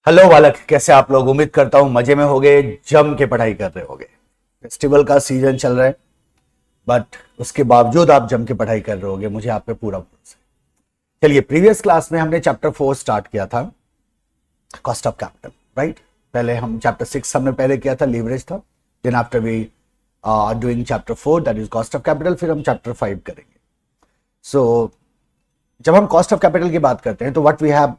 Hello बालक, कैसे आप लोग? उम्मीद करता हूं मजे में होगे, जम के पढ़ाई कर रहे होगे। फेस्टिवल का सीजन चल रहा है, बट उसके बावजूद आप जम के पढ़ाई कर रहे होगे, मुझे आप पे पूरा भरोसा है। चलिए, प्रीवियस क्लास में हमने चैप्टर 4 स्टार्ट किया था, कॉस्ट ऑफ कैपिटल, राइट। पहले हम चैप्टर 6 हमने पहले किया था, लीवरेज था। Then after we doing chapter 4 that is cost of capital, फिर हम चैप्टर 5 करेंगे। सो जब हम कॉस्ट ऑफ कैपिटल की बात करते हैं तो what we have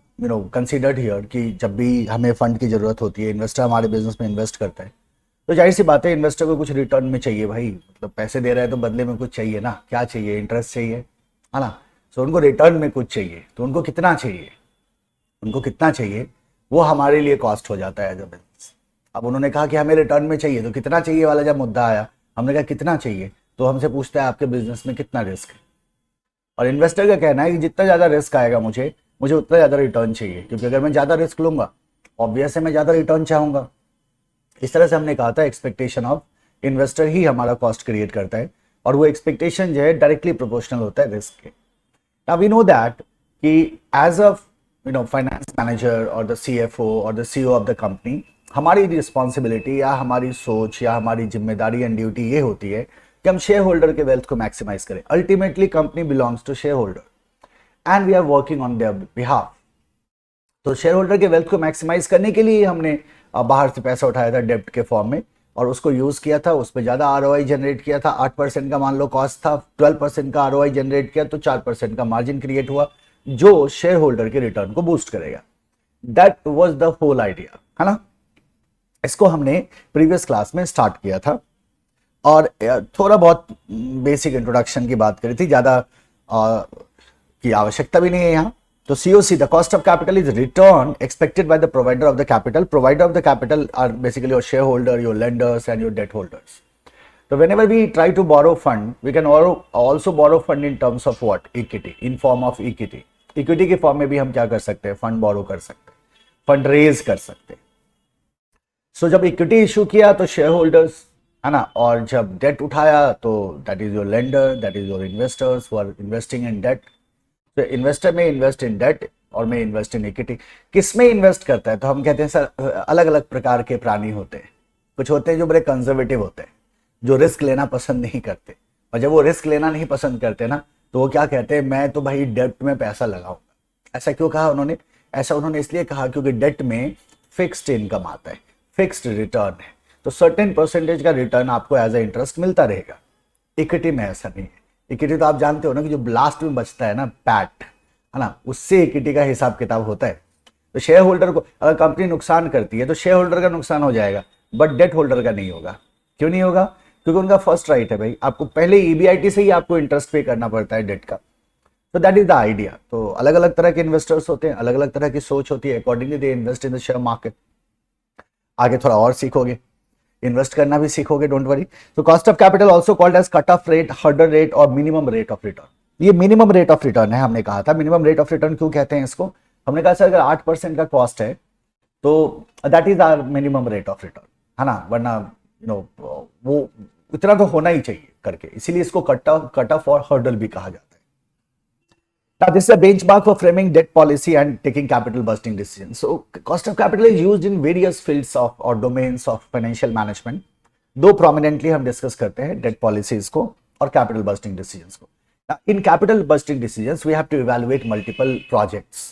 considered here कि जब भी हमें फंड की जरूरत होती है, इन्वेस्टर हमारे बिजनेस में इन्वेस्ट करता है, तो जाहिर सी बात है इन्वेस्टर को कुछ रिटर्न में चाहिए भाई। मतलब पैसे दे रहा है तो बदले में कुछ चाहिए ना। क्या चाहिए? इंटरेस्ट चाहिए, है ना। सो उनको रिटर्न में कुछ चाहिए, तो उनको कितना चाहिए, वो हमारे लिए कॉस्ट हो जाता है एज अ बिजनेस। अब उन्होंने कहा कि हमें रिटर्न में चाहिए, तो कितना चाहिए वाला जब मुद्दा आया, हमने कहा कितना चाहिए, तो हमसे पूछता है आपके बिजनेस में कितना रिस्क है। और इन्वेस्टर का कहना है कि जितना ज्यादा रिस्क आएगा मुझे उतना ज्यादा रिटर्न चाहिए, क्योंकि अगर मैं ज्यादा रिस्क लूंगा ऑब्वियस है मैं ज्यादा रिटर्न चाहूंगा। इस तरह से हमने कहा था एक्सपेक्टेशन ऑफ इन्वेस्टर ही हमारा कॉस्ट क्रिएट करता है, और वो एक्सपेक्टेशन जो है डायरेक्टली प्रोपोर्शनल होता है रिस्क के। नाउ वी नो दैट कि एज अ फाइनेंस मैनेजर और द CFO और the CEO of the company, हमारी रिस्पॉन्सिबिलिटी या हमारी सोच या हमारी जिम्मेदारी एंड ड्यूटी ये होती है कि हम शेयर होल्डर के वेल्थ को मैक्सिमाइज करें। Ultimately company belongs to share holder and we are working on their behalf. तो शेयर होल्डर के वेल्थ को मैक्सिमाइज करने के लिए हमने बाहर से पैसा उठाया था डेब्ट के फॉर्म में, और उसको यूज किया था, उस पर ज्यादा ROI जनरेट किया था। 8% का मान लो कॉस्ट था, 12% का ROI जनरेट किया, तो 4% का मार्जिन क्रिएट हुआ जो शेयर होल्डर के रिटर्न को बूस्ट करेगा। That was the whole idea, है ना। इसको हमने प्रीवियस क्लास में स्टार्ट किया था, और थोड़ा बहुत बेसिक इंट्रोडक्शन की बात करी थी, ज्यादा की आवश्यकता भी नहीं है यहाँ। तो COC, the cost of capital, is return expected by the provider of the capital. Provider of the capital are basically your share holder, your lenders and your debt holders. So whenever we try to borrow fund, we can also borrow fund in terms of what? Equity, in form of equity. Equity के form में भी हम क्या कर सकते हैं? Fund बोरो कर सकते हैं, फंड रेज कर सकते हैं। सो जब इक्विटी इशू किया तो शेयर होल्डर्स, है ना, और जब डेट उठाया तो that is your lender, that is your investors who are investing in debt. तो इन्वेस्टर में इन्वेस्ट इन डेट और में इन्वेस्ट इन इक्विटी। किस में इन्वेस्ट करता है? तो हम कहते हैं सर अलग अलग प्रकार के प्राणी होते हैं। कुछ होते हैं जो बड़े कंजर्वेटिव होते हैं, जो रिस्क लेना पसंद नहीं करते, और जब वो रिस्क लेना नहीं पसंद करते ना, तो वो क्या कहते हैं, मैं तो भाई डेट में पैसा लगाऊंगा। ऐसा क्यों कहा उन्होंने? ऐसा उन्होंने इसलिए कहा क्योंकि डेट में फिक्स्ड इनकम आता है, फिक्स्ड रिटर्न है, तो सर्टेन परसेंटेज का रिटर्न आपको एज ए इंटरेस्ट मिलता रहेगा। इक्विटी में ऐसा नहीं है। इक्विटी तो आप जानते हो ना कि जो लास्ट में बचता है ना, पैट, है ना, उससे इक्विटी का हिसाब किताब होता है। तो शेयर होल्डर को अगर कंपनी नुकसान करती है तो शेयर होल्डर का नुकसान हो जाएगा, बट डेट होल्डर का नहीं होगा। क्यों नहीं होगा? क्योंकि उनका फर्स्ट राइट है भाई, आपको पहले EBIT से ही आपको इंटरेस्ट पे करना पड़ता है डेट का। तो दैट इज द आइडिया। तो अलग अलग तरह के इन्वेस्टर्स होते हैं, अलग अलग तरह की सोच होती है, accordingly they invest in the share market. आगे थोड़ा और सीखोगे, इन्वेस्ट करना भी सीखोगे, डोंट वरी। तो cost of capital also called as cut off rate, hurdle rate और मिनिमम रेट ऑफ रिटर्न। ये मिनिमम रेट ऑफ रिटर्न है। हमने कहा था मिनिमम रेट ऑफ रिटर्न क्यों कहते हैं इसको? हमने कहा सर अगर 8% का कॉस्ट है तो that is our minimum rate of return, है ना, वरना वो इतना तो होना ही चाहिए करके, इसीलिए इसको कट ऑफ और हर्डल भी कहा जाता है। Now, this is a benchmark for framing debt policy and taking capital busting decisions. So, cost of capital is used in various fields of or domains of financial management. दो prominently हम discuss करते हैं debt policies को और capital busting decisions को। Now, in capital busting decisions, we have to evaluate multiple projects.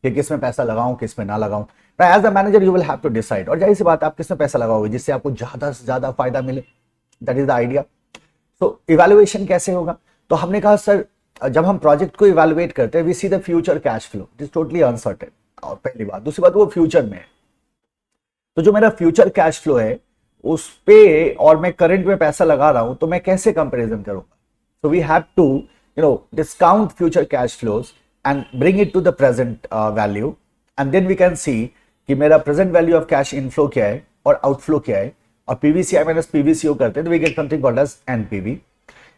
कि किस में पैसा लगाऊं, किस में ना लगाऊं। Now, as a manager, you will have to decide. और जाहिर सी बात है आप किस में पैसा लगाओगे जिससे आपको ज्यादा से ज्यादा फायदा मिले। That is the idea. So, evaluation कैसे होगा? तो हमने कहा सर जब हम प्रोजेक्ट को इवैल्यूएट करते हैं, we see the future cash flow, it is totally uncertain. और पहली बात, दूसरी बात वो फ्यूचर में है, तो जो मेरा फ्यूचर कैश फ्लो है उस पे और मैं करंट में पैसा लगा रहा हूं, तो मैं कैसे कंपैरिजन करूंगा? So we have to discount future cash flows and bring it to the present value, and then we can see कि मेरा present value of cash inflow क्या है और आउटफ्लो क्या है, और PVCI माइनस PVCO करते हैं तो we get something called as NPV,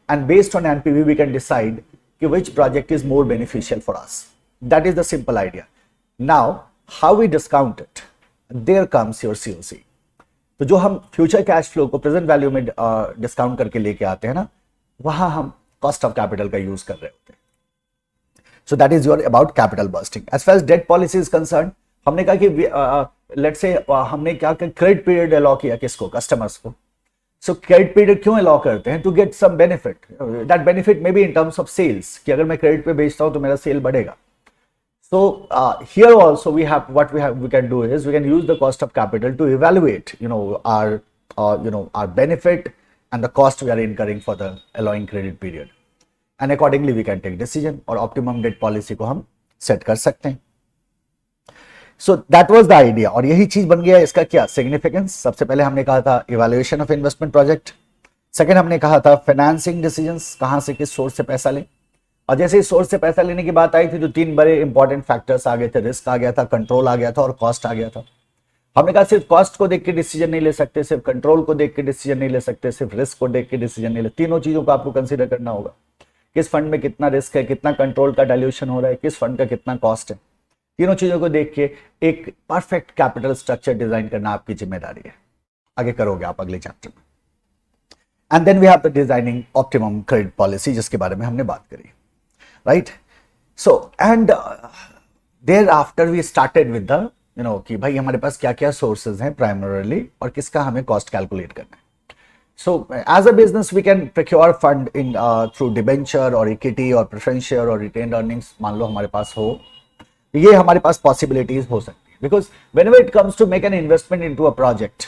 and based on NPV we can decide which project is more beneficial for us. That is the simple idea. Now, how we discount it? There comes your COC. तो जो हम future cash flow को present value में discount करके लेके आते हैं ना, वहां हम कॉस्ट ऑफ कैपिटल का यूज कर रहे होते हैं। So that is your about capital busting. As far as debt policy is concerned, हमने कहा कि लेट्स से हमने क्या क्रेडिट पीरियड अलाउ किया किसको, कस्टमर्स को। सो क्रेडिट पीरियड क्यों अलाउ करते हैं? To get some benefit, that benefit may be in terms of sales, कि अगर मैं क्रेडिट पे बेचता हूं तो मेरा सेल बढ़ेगा। So here also we can do is we can use the cost of capital to evaluate our benefit and the cost we are incurring for the allowing credit period, and accordingly we can take decision और optimum debt policy को हम set कर सकते हैं। So that was the idea, और यही चीज बन गया इसका क्या significance। सबसे पहले हमने कहा था evaluation of investment project, second हमने कहा था फाइनेंसिंग डिसीजंस, कहां से किस सोर्स से पैसा लें, और जैसे इस सोर्स से पैसा लेने की बात आई थी तो तीन बड़े इंपॉर्टेंट फैक्टर्स आ गए थे, रिस्क आ गया था, कंट्रोल आ गया था और कॉस्ट आ गया था। हमने कहा सिर्फ कॉस्ट को देख के डिसीजन नहीं ले सकते, सिर्फ कंट्रोल को देख के डिसीजन नहीं ले सकते, सिर्फ रिस्क को देख के डिसीजन नहीं ले, तीनों चीजों को आपको कंसीडर करना होगा। किस फंड में कितना रिस्क है, कितना कंट्रोल का डाइल्यूशन हो रहा है, किस फंड का कितना कॉस्ट है, तीनों चीजों को देख के एक परफेक्ट कैपिटल स्ट्रक्चर डिजाइन करना आपकी जिम्मेदारी है। आगे करोगे आप अगले चैप्टर में। And then we have the designing optimum credit policy, जिसके बारे में हमने बात करी, right. So and thereafter we started with the कि भाई हमारे पास क्या क्या सोर्सेज हैं प्राइमरली और किसका हमें कॉस्ट कैलकुलेट करना है। So as a business we can procure fund in through debenture और इक्विटी और प्रेफरेंस शेयर और रिटेन्ड अर्निंग्स, मान लो हमारे पास हो, ये हमारे पास पॉसिबिलिटीज हो सकती है। Because whenever it comes to make an investment into a project,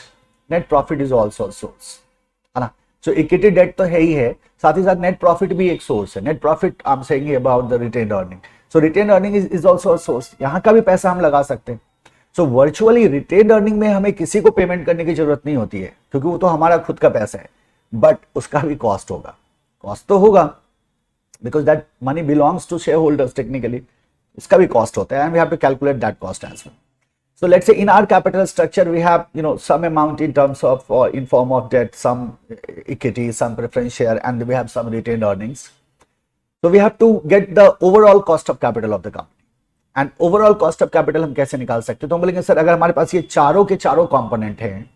net profit is also a source, है ना। सो इक्विटी डेट तो है ही है, साथ ही साथ नेट प्रॉफिट भी एक सोर्स है। Net profit I am saying about the retained earning, so retained earning is also a source, यहाँ का भी पैसा हम लगा सकते हैं। सो वर्चुअली रिटेन्ड अर्निंग में हमें किसी को पेमेंट करने की जरूरत नहीं होती है, क्योंकि वो तो हमारा खुद का पैसा है, बट उसका भी कॉस्ट होगा, कॉस्ट तो होगा because that money belongs to share holders technically, इसका भी कॉस्ट होता है, and we have to calculate that cost as well. So let's say in our capital structure we have some amount in terms of in form of debt, some equity, some preference share, and we have some retained earnings. So we have to get the overall cost of capital of the company. And overall cost of capital हम कैसे निकाल सकते हैं? तो हम बोलेंगे sir अगर हमारे पास ये चारों के चारों कंपोनेंट हैं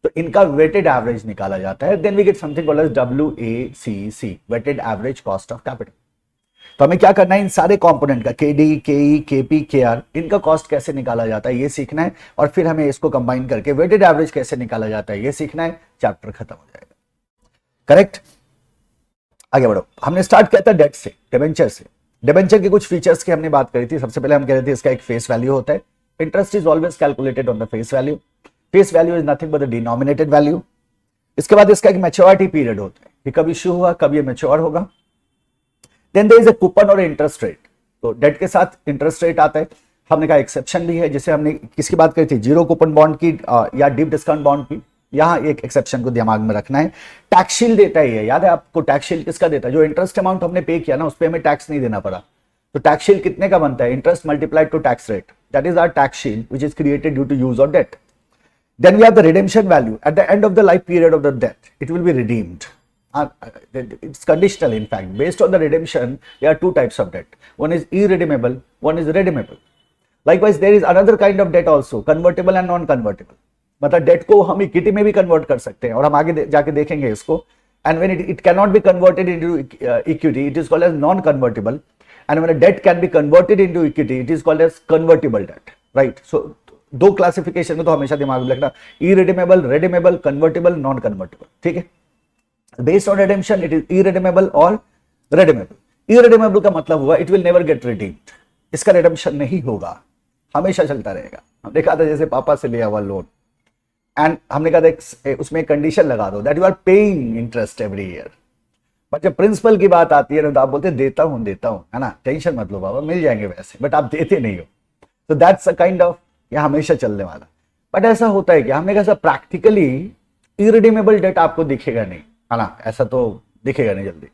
तो इनका वेटेड एवरेज निकाला जाता है, then we get something called as WACC, weighted average cost of capital. तो हमें क्या करना है, इन सारे कंपोनेंट का KD, KE, KP, KR, इनका कॉस्ट कैसे निकाला जाता है ये सीखना है, और फिर हमें इसको कंबाइन करके वेटेड एवरेज कैसे निकाला जाता है ये सीखना है, चैप्टर खत्म हो जाएगा। करेक्ट, आगे बढ़ो। हमने स्टार्ट किया था डेट से, डिबेंचर से। डिबेंचर के कुछ फीचर्स की हमने बात करी थी। सबसे पहले हम कह रहे थे इसका एक फेस वैल्यू होता है, interest is always calculated on the face value, face value is nothing but the denominated value. इसके बाद इसका एक मैच्योरिटी पीरियड होता है कि कब इश्यू हुआ, कब ये मैच्योर होगा। Then there is a coupon और इंटरेस्ट रेट, तो डेट के साथ इंटरेस्ट रेट आता है। हमने कहा एक्सेप्शन भी है, जिसे हमने किसकी बात करी थी, जीरो कूपन बॉन्ड की या डीप डिस्काउंट बॉन्ड की। यहाँ एक एक्सेप्शन को दिमाग में रखना है। टैक्स शील्ड देता है, ये याद है आपको, टैक्स शील्ड किसका देता है, जो इंटरेस्ट अमाउंट हमने पे किया ना उस पर हमें टैक्स नहीं देना पड़ा। तो टैक्स शील्ड कितने का बनता है, interest multiplied to tax rate, that is our tax shield which is created due to use of debt. Then we have the redemption value. At the end of the life period of the debt, it will be redeemed. It's conditional, in fact. Based on the redemption, there are two types of debt. One is irredeemable, one is redeemable. Likewise, there is another kind of debt also, convertible and non-convertible. मतलब date को हम equity में भी convert कर सकते हैं, और हम आगे जाके देखेंगे इसको। And when it cannot be converted into equity, it is called as non-convertible. And when a debt can be converted into equity, it is called as convertible debt. Right? So दो क्लासिफिकेशन में तो हमेशा दिमाग में रखना, irredeemable, redeemable, convertible, non convertible. ठीक है, based on redemption it is irredeemable और रेडीमेबल। इरेडीमेबल का मतलब हुआ it will never get redeemed, इसका रिडेम्पशन नहीं होगा, हमेशा चलता रहेगा। हमने कहा था जैसे पापा से लिया हुआ लोन, एंड हमने कहा था उसमें कंडीशन लगा दो that you are paying interest every year, but जब प्रिंसिपल की बात आती है ना तो आप बोलते देता हूं, है ना, टेंशन मत लो बाबा, मिल जाएंगे वैसे, बट आप देते नहीं हो। तो दैट्स अ काइंड ऑफ, यह हमेशा चलने वाला। बट ऐसा होता है कि हमने कहा प्रैक्टिकली इरिडीमेबल डेट आपको दिखेगा नहीं, है ना, ऐसा तो दिखेगा नहीं जल्दी।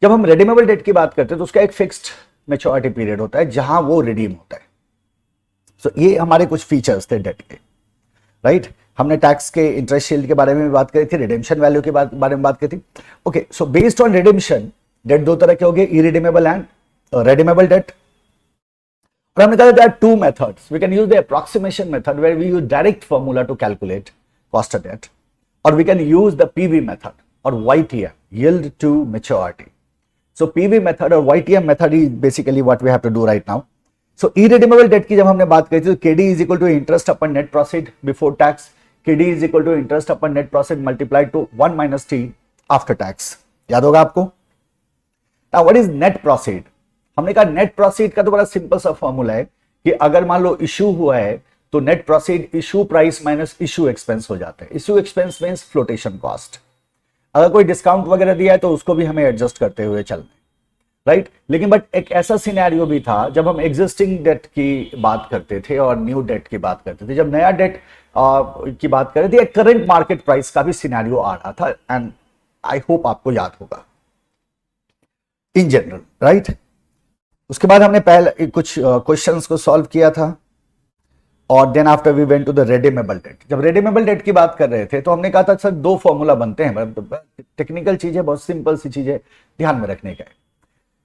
जब हम रिडीमेबल डेट की बात करते हैं तो उसका एक फिक्स्ड मैच्योरिटी पीरियड होता है जहां वो रिडीम होता है। सो ये हमारे कुछ फीचर्स थे डेट के, राइट। हमने टैक्स के इंटरेस्ट शील्ड के बारे में भी बात करी थी, रिडेम्पशन वैल्यू के बारे में बात करी थी। Okay, so based on redemption debt दो तरह के हो गए, इरिडीमेबल एंड रेडीमेबल डेट। और हमने कहा there are two methods. We can use the approximation method where we use direct formula to calculate cost of debt, or we can use the PV method or YTM, yield to maturity. So PV method or YTM method is basically what we have to do right now. So irredeemable debt की जब हमने बात करी थी तो KD is equal to interest upon net profit before tax, KD is equal to interest upon net profit multiplied to 1 minus T after tax. याद होगा आपको। Now what is net profit? हमने कहा नेट प्रॉफिट का तो बड़ा simple सा formula है कि अगर मान लो इशू हुआ है तो net profit issue price minus issue expense हो जाता है। Issue expense means flotation cost. अगर कोई डिस्काउंट वगैरह दिया है तो उसको भी हमें एडजस्ट करते हुए चलना है, राइट। लेकिन बट एक ऐसा सिनेरियो भी था जब हम एग्जिस्टिंग डेट की बात करते थे और न्यू डेट की बात करते थे। जब नया डेट की बात कर रहे थे, करंट मार्केट प्राइस का भी सिनेरियो आ रहा था, एंड आई होप आपको याद होगा इन जनरल, राइट। उसके बाद हमने पहले कुछ क्वेश्चंस को सॉल्व किया था और then after we went to the redeemable debt. जब रिडीमेबल डेट की बात कर रहे थे तो हमने कहा था सर दो फॉर्मूला बनते हैं, टेक्निकल चीजें, बहुत सिंपल सी चीजें ध्यान में रखने का है।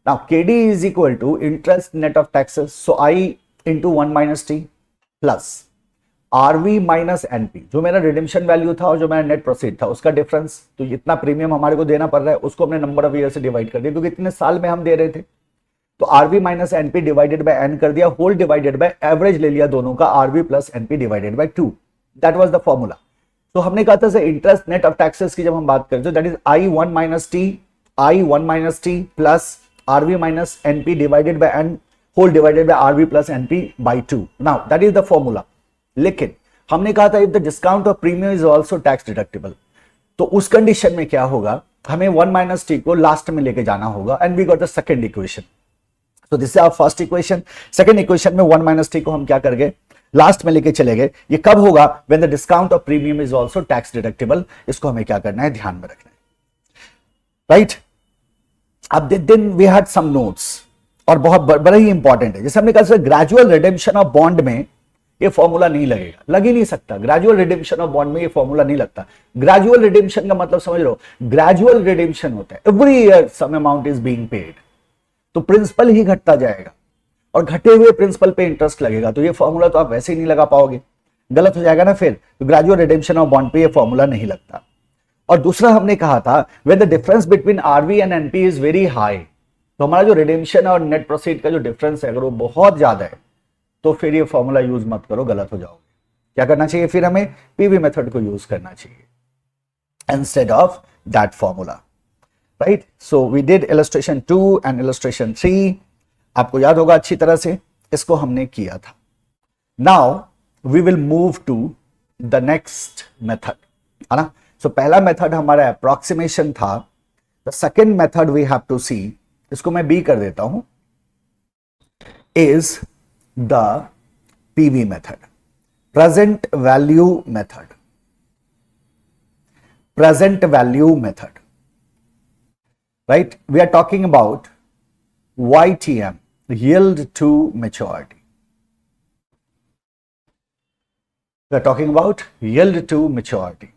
Now KD is equal to interest net of taxes, so I into 1 minus T plus RV minus NP, जो मेरा रिडेम्पशन वैल्यू था और जो मेरा नेट प्रोसीड था उसका डिफरेंस। तो इतना प्रीमियम हमारे को देना पड़ रहा है, उसको हमने नंबर ऑफ ईयर से डिवाइड कर दिया क्योंकि इतने साल में हम दे रहे थे। तो RV minus NP divided by N कर दिया, होल डिवाइडेड बाय एवरेज ले लिया दोनों का, RV plus NP divided by 2। That was the formula. तो हमने कहा था sir interest net of taxes की जब हम बात करते हैं that is I1 minus T plus RV minus NP divided by N whole divided by RV plus NP by 2। Now that is the formula. लेकिन हमने कहा था if the discount of premium is also tax deductible, तो उस condition में क्या होगा, हमें 1 माइनस टी को लास्ट में लेके जाना होगा, and we got the second equation. तो this is our first equation. Second equation में 1 माइनस टी को हम क्या कर गए, लास्ट में लेके चले गए। ये कब होगा, when the discount of premium is also tax deductible. इसको हमें क्या करना है, ध्यान में रखना है, राइट। अब then we had some notes और बहुत बड़ा ही इंपॉर्टेंट है। जैसे हमने कहा ग्रेजुअल रिडेम्पशन ऑफ बॉन्ड में ये फॉर्मूला नहीं लगेगा, लग ही नहीं सकता। ग्रेजुअल रिडेम्पशन ऑफ बॉन्ड में ये फॉर्मूला नहीं लगता। ग्रेजुअल रिडेम्पशन का मतलब समझ लो, ग्रेजुअल रिडेम्पशन होता है every year some amount is being paid, तो प्रिंसिपल ही घटता जाएगा और घटे हुए प्रिंसिपल पे इंटरेस्ट लगेगा। तो ये फॉर्मूला तो आप वैसे ही नहीं लगा पाओगे, गलत हो जाएगा ना फिर। तो ग्रेजुअल रिडेम्पशन ऑफ बॉन्ड पे ये फॉर्मूला नहीं लगता। और दूसरा हमने कहा था when the difference between RV and NP is very high, तो हमारा जो रिडेम्पशन और नेट प्रोसीड का जो डिफरेंस है अगर वो बहुत ज्यादा है तो फिर ये फॉर्मूला यूज मत करो, गलत हो जाओगे। क्या करना चाहिए फिर, हमें पीवी मेथड को यूज करना चाहिए instead of that formula, right. So we did illustration 2 and illustration 3, आपको याद होगा अच्छी तरह से, इसको हमने किया था। Now we will move to the next method, है ना। सो पहला मेथड हमारा अप्रोक्सीमेशन था। The second method we have to see, इसको मैं बी कर देता हूं, is the PV method, present value method. Present value method, right? We are talking about YTM, yield to maturity. We are talking about yield to maturity.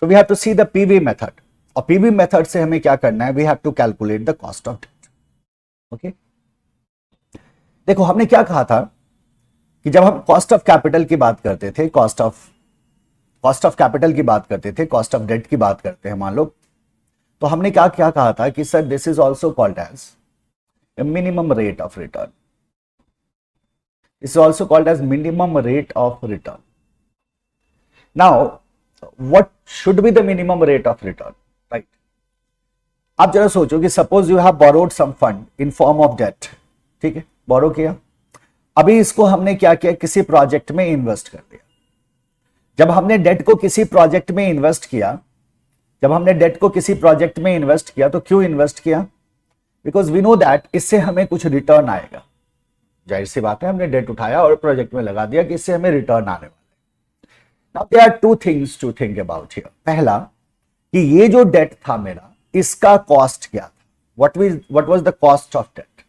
So we have to see the PV method. और PV method से हमें क्या करना है? We have to calculate the cost of debt. Okay? देखो हमने क्या कहा था कि जब हम कॉस्ट ऑफ कैपिटल की बात करते थे, कॉस्ट ऑफ कैपिटल की बात करते थे, कॉस्ट ऑफ डेट की बात करते हैं मान लो, तो हमने क्या क्या कहा था कि sir this is also called as minimum rate of return. This is also called as minimum rate of return. Now what should be the minimum rate of return, right. आप जरा सोचो कि suppose you have borrowed some fund in form of debt, ठीक है, बोरो किया, अभी इसको हमने क्या किया, किसी प्रोजेक्ट में इन्वेस्ट कर दिया। जब हमने डेट को किसी प्रोजेक्ट में इन्वेस्ट किया, तो क्यों इन्वेस्ट किया, बिकॉज वी नो दैट इससे हमें कुछ रिटर्न आएगा। जाहिर सी बात है, हमने डेट उठाया और प्रोजेक्ट में लगा दिया कि इससे हमें रिटर्न आने वाला है। Now there are two things to think about here. पहला कि ये जो डेट था मेरा, इसका कॉस्ट क्या था, what was the cost of debt,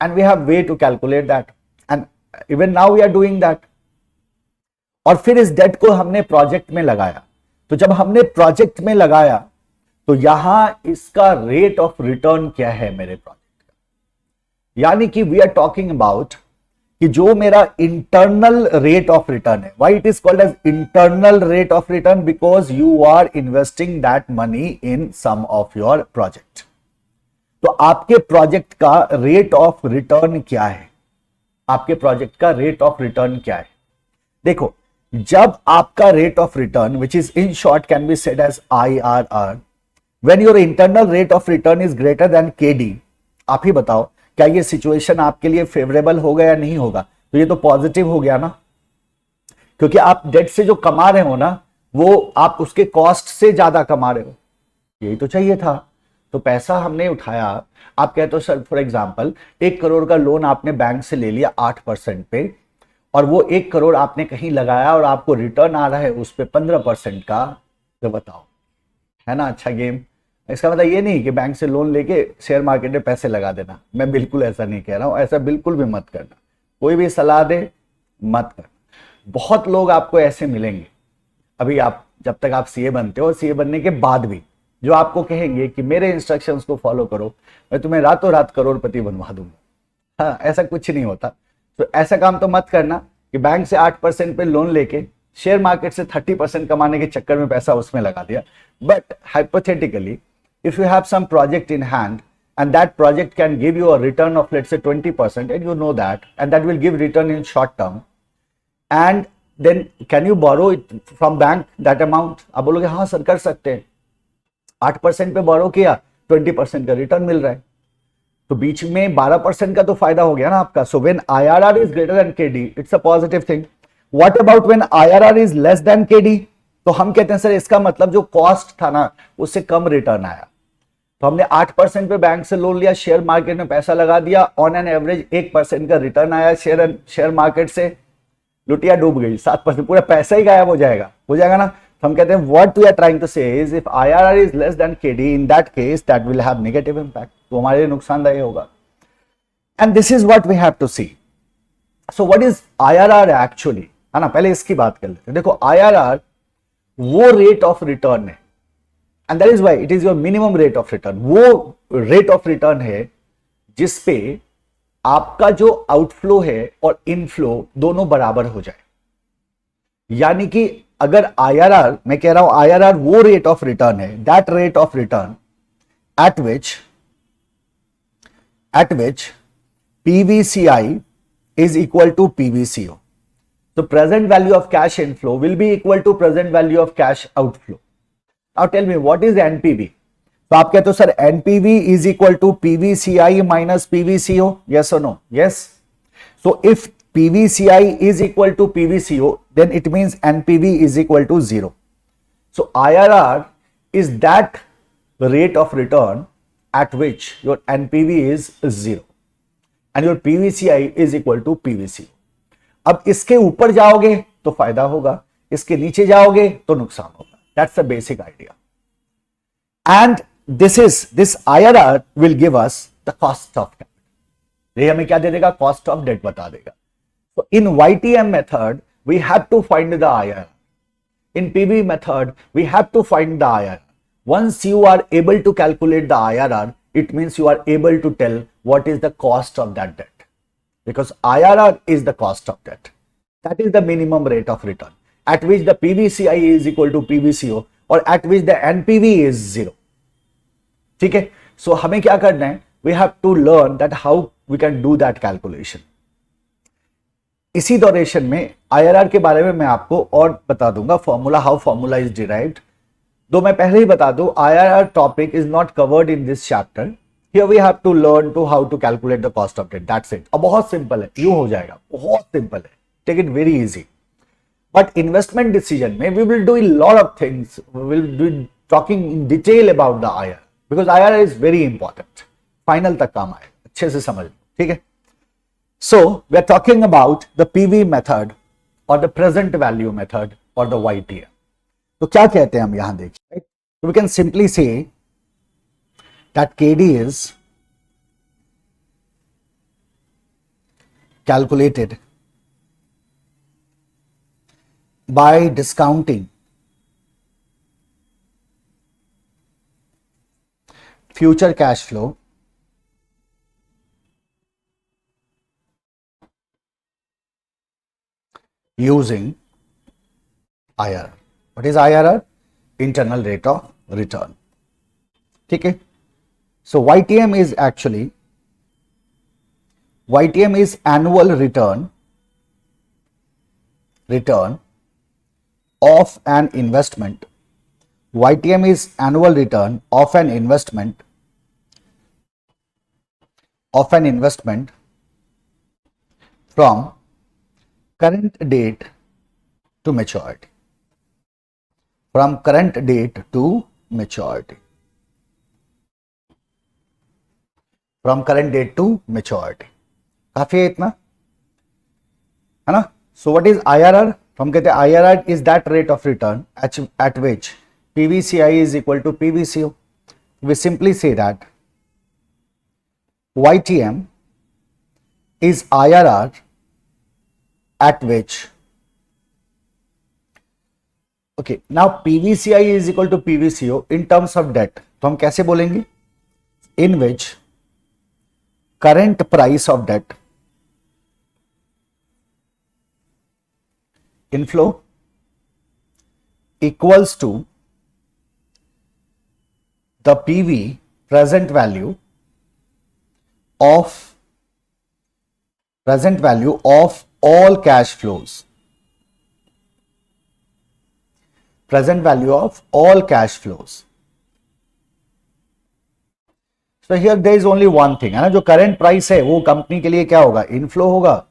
and we have way to calculate that, and even now we are doing that. और फिर इस डेट को हमने प्रोजेक्ट में लगाया, तो जब हमने प्रोजेक्ट में लगाया तो यहां इसका रेट ऑफ रिटर्न क्या है मेरे प्रोजेक्ट का, यानी कि वी आर टॉकिंग अबाउट कि जो मेरा इंटरनल रेट ऑफ रिटर्न है। Why it is called as internal rate of return, because you are investing that money in some of your project. तो आपके प्रोजेक्ट का रेट ऑफ रिटर्न क्या है, आपके प्रोजेक्ट का रेट ऑफ रिटर्न क्या है। देखो, जब आपका rate of return which is in short can be said as IRR, when your internal rate of return is greater than KD, आप ही बताओ क्या ये सिचुएशन आपके लिए फेवरेबल होगा या नहीं होगा। तो ये तो पॉजिटिव हो गया ना, क्योंकि आप डेट से जो कमा रहे हो ना वो आप उसके कॉस्ट से ज्यादा कमा रहे हो, यही तो चाहिए था। तो पैसा हमने उठाया, आप कहते हो सर फॉर एग्जांपल 1 करोड़ का लोन आपने बैंक से ले लिया 8% पे, और वो 1 करोड़ आपने कहीं लगाया और आपको रिटर्न आ रहा है उस पर 15% का, तो बताओ है ना अच्छा गेम। इसका मतलब ये नहीं कि बैंक से लोन लेके शेयर मार्केट में पैसे लगा देना, मैं बिल्कुल ऐसा नहीं कह रहा हूं, ऐसा बिल्कुल भी मत करना, कोई भी सलाह दे मत करना। बहुत लोग आपको ऐसे मिलेंगे अभी, आप जब तक आप सीए बनते हो और सीए बनने के बाद भी, जो आपको कहेंगे कि मेरे इंस्ट्रक्शंस को फॉलो करो, मैं तुम्हें रातों रात करोड़पति बनवा दूंगा। हाँ, ऐसा कुछ नहीं होता। तो ऐसा काम तो मत करना कि बैंक से 8% पे लोन लेके शेयर मार्केट से 30% कमाने के चक्कर में पैसा उसमें लगा दिया। But hypothetically if you have some project in hand and that project can give you a return of let's say 20%, and you know that, and that will give return in short term, and then can you borrow it from bank that amount? आप बोलोगे हाँ sir कर सकते हैं, 8% पे बोरो किया, 20% का return मिल रहा है, तो बीच में 12% का तो फायदा हो गया ना आपका। So when IRR is greater than KD, it's a positive thing. What about when IRR is less than KD? तो हम कहते हैं सर इसका मतलब जो कॉस्ट था ना उससे कम रिटर्न आया। तो हमने 8% पे बैंक से लोन लिया, शेयर मार्केट में पैसा लगा दिया, ऑन एन एवरेज 1% का रिटर्न आया शेयर मार्केट से, लुटिया डूब गई 7%, पूरा पैसा ही गायब हो जाएगा ना। तो हम कहते हैं what we are trying to say is if IRR is less than KD, in that case that will have negative impact, तो हमारे लिए नुकसानदायक होगा। And this is what we have to see. So what is IRR actually, है ना, पहले इसकी बात कर लेते हैं। देखो IRR वो रेट ऑफ रिटर्न है, and that is why it is your minimum rate of return. वो रेट ऑफ रिटर्न है जिसपे आपका जो आउटफ्लो है और इनफ्लो दोनों बराबर हो जाए। यानी कि अगर IRR, मैं कह रहा हूं IRR वो रेट ऑफ रिटर्न है, that rate of return at which PVCI is equal to PVCO. So present value of cash inflow will be equal to present value of cash outflow. Now tell me what is NPV? तो आप कहते हो sir NPV is equal to PVCI minus PVCO. Yes or no? Yes. So if PVCI is equal to PVCO, then it means NPV is equal to 0. So IRR is that rate of return at which your NPV is 0 and your PVCI is equal to PVCO. अब इसके ऊपर जाओगे तो फायदा होगा, इसके नीचे जाओगे तो नुकसान होगा। That's the basic idea. And this IRR will give us the cost of capital. ये हमें क्या दे देगा? Cost of debt बता देगा। So in YTM method we have to find the IRR. In PV method we have to find the IRR. Once you are able to calculate the IRR, it means you are able to tell what is the cost of that debt. Because IRR is the cost of debt. That is the minimum rate of return at which the PVCI is equal to PVCO or at which the NPV is 0. ठीक है? So हमें क्या करना है? We have to learn that how we can do that calculation. इसी duration में IRR के बारे में मैं आपको और बता दूंगा formula, how formula is derived. दो मैं पहले ही बता दूं, IRR topic is not covered in this chapter. Here we have to learn to how to calculate the cost of debt. That's it. अब बहुत सिंपल है, यूं हो जाएगा, बहुत सिंपल है. Take it very easy. But investment decision में we will do a lot of things. We will be talking in detail about the IRR because IRR is very important. Final तक काम आए, अच्छे से समझ लो, ठीक है? So we are talking about the PV method or the present value method or the YTM. तो क्या कहते हैं हम यहां देखिए, right? So we can simply say that KD is calculated by discounting future cash flow using IRR. What is IRR? Internal rate of return. ठीक है? So YTM is actually YTM is annual return of an investment. YTM is annual return of an investment from current date to maturity. From current date to maturity. From current date to maturity. काफी है इतना, है ना? So what is IRR? हम कहते हैं IRR is that rate of return at which PVCI is equal to PVCO. We simply say that YTM is IRR at which, okay, now PVCI is equal to PVCO in terms of debt. तो हम कैसे बोलेंगे? In which current price of debt, inflow, equals to the PV, present value of all cash flows. Present value of all cash flows. So here there is only one thing, है ना? जो current price है वो company के लिए क्या होगा? Inflow होगा,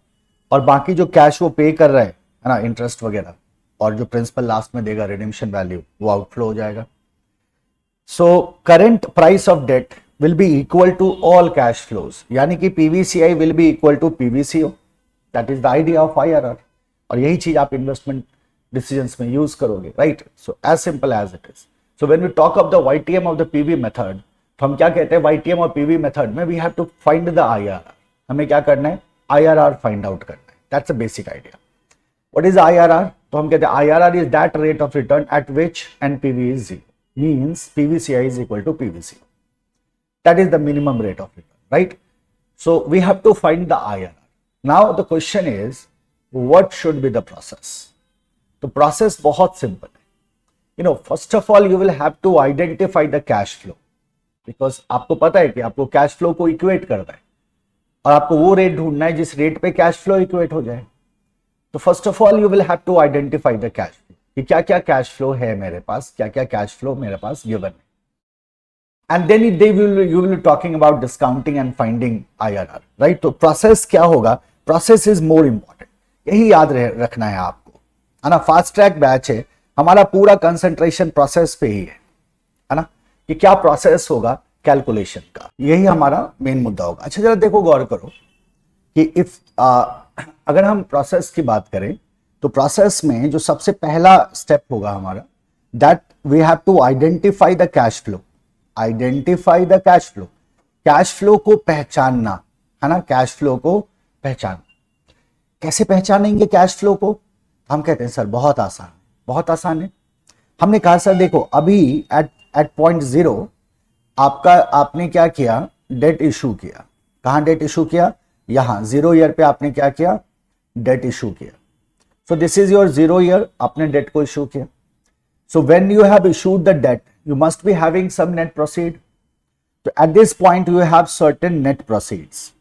और बाकी जो कैश वो पे कर रहा है ना, इंटरेस्ट वगैरह, और जो प्रिंसिपल लास्ट में देगा रिडेम्पशन वैल्यू, वो आउटफ्लो हो जाएगा. So current price of debt will be equal to all cash flows, यानी कि PVCI will be equal to PVCO. That is the idea of IRR, और यही चीज आप इन्वेस्टमेंट डिसीजंस में यूज करोगे, राइट? So as simple as it is. So when we talk of the YTM of the PV method, तो हम क्या कहते हैं? YTM और PV मेथड में we have to find the IRR. हमें क्या करना है? IRR फाइंड आउट करना है. That's a basic idea. What is IRR? तो हम कहते हैं IRR is that rate of return at which NPV is 0, means PVCI is equal to PVCO. That is the minimum rate of return, right? So we have to find the IRR. Now the question is what should be the process? तो process बहुत सिंपल है. You know, first of all you will have to identify the cash flow, because आपको पता है कि आपको cash flow को इक्वेट करना है, और आपको वो रेट ढूंढना है जिस रेट पे कैश फ्लो इक्वेट हो जाए. तो first of all you will have to identify the cash flow, कि क्या क्या कैश फ्लो है मेरे पास, क्या क्या कैश फ्लो मेरे पास गिवन है. And then you will be talking about discounting and finding IRR, right? तो प्रोसेस क्या होगा? प्रोसेस इज मोर इंपॉर्टेंट, यही याद रखना है आपको, है ना? फास्ट ट्रैक बैच है, हमारा पूरा कंसंट्रेशन प्रोसेस पे ही है ना, कि क्या प्रोसेस होगा कैलकुलेशन का, यही हमारा मेन मुद्दा होगा. अच्छा जरा देखो, गौर करो कि इफ अगर हम प्रोसेस की बात करें, तो प्रोसेस में जो सबसे पहला स्टेप होगा हमारा, that we have to identify the cash flow. Identify the cash flow, cash flow को पहचानना, है ना? कैश फ्लो को पहचानना. कैसे पहचानेंगे कैश फ्लो को? हम कहते हैं सर बहुत आसान, बहुत आसान है. हमने कहा सर देखो, अभी एट पॉइंट 0 आपने क्या किया? डेट इशू किया. कहां डेट इशू किया? यहां 0 ईयर पे आपने क्या किया? डेट इशू किया. So this is your 0 year, आपने डेट को इशू किया. So when you have issued the debt, you must be having some net proceed. तो at this point you have certain net proceeds.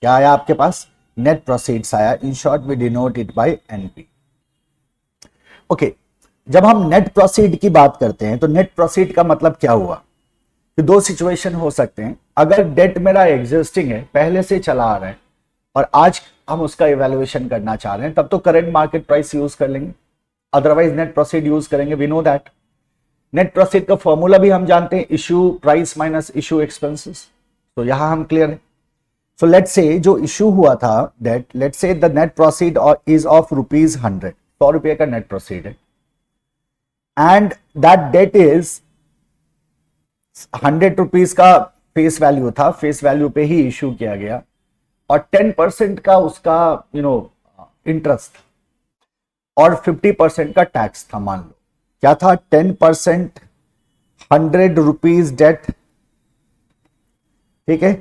क्या आया आपके पास? Net proceeds आया. In short we denote it by NP. Okay, जब हम net proceed की बात करते हैं, तो नेट प्रोसीड का मतलब क्या हुआ? कि दो सिचुएशन हो सकते हैं. अगर डेट मेरा एग्जिस्टिंग है, पहले से चला आ रहा है, और आज हम उसका इवैल्यूएशन करना चाह रहे हैं, तब तो करंट मार्केट प्राइस यूज कर लेंगे, अदरवाइज नेट प्रोसीड यूज करेंगे. We know that. Net proceed का फॉर्मूला भी हम जानते हैं, issue price minus issue expenses. तो यहां हम क्लियर है. सो लेट्स से जो इशू हुआ था debt, let's say the net proceed is of ₹100. 100 रुपये का नेट प्रोसीड है, and that debt is 100 rupees का फेस वैल्यू था, फेस वैल्यू पे ही इशू किया गया, और 10% का उसका इंटरेस्ट और 50% का टैक्स था. मान लो क्या था? 10% 100 रुपीज डेट, ठीक है,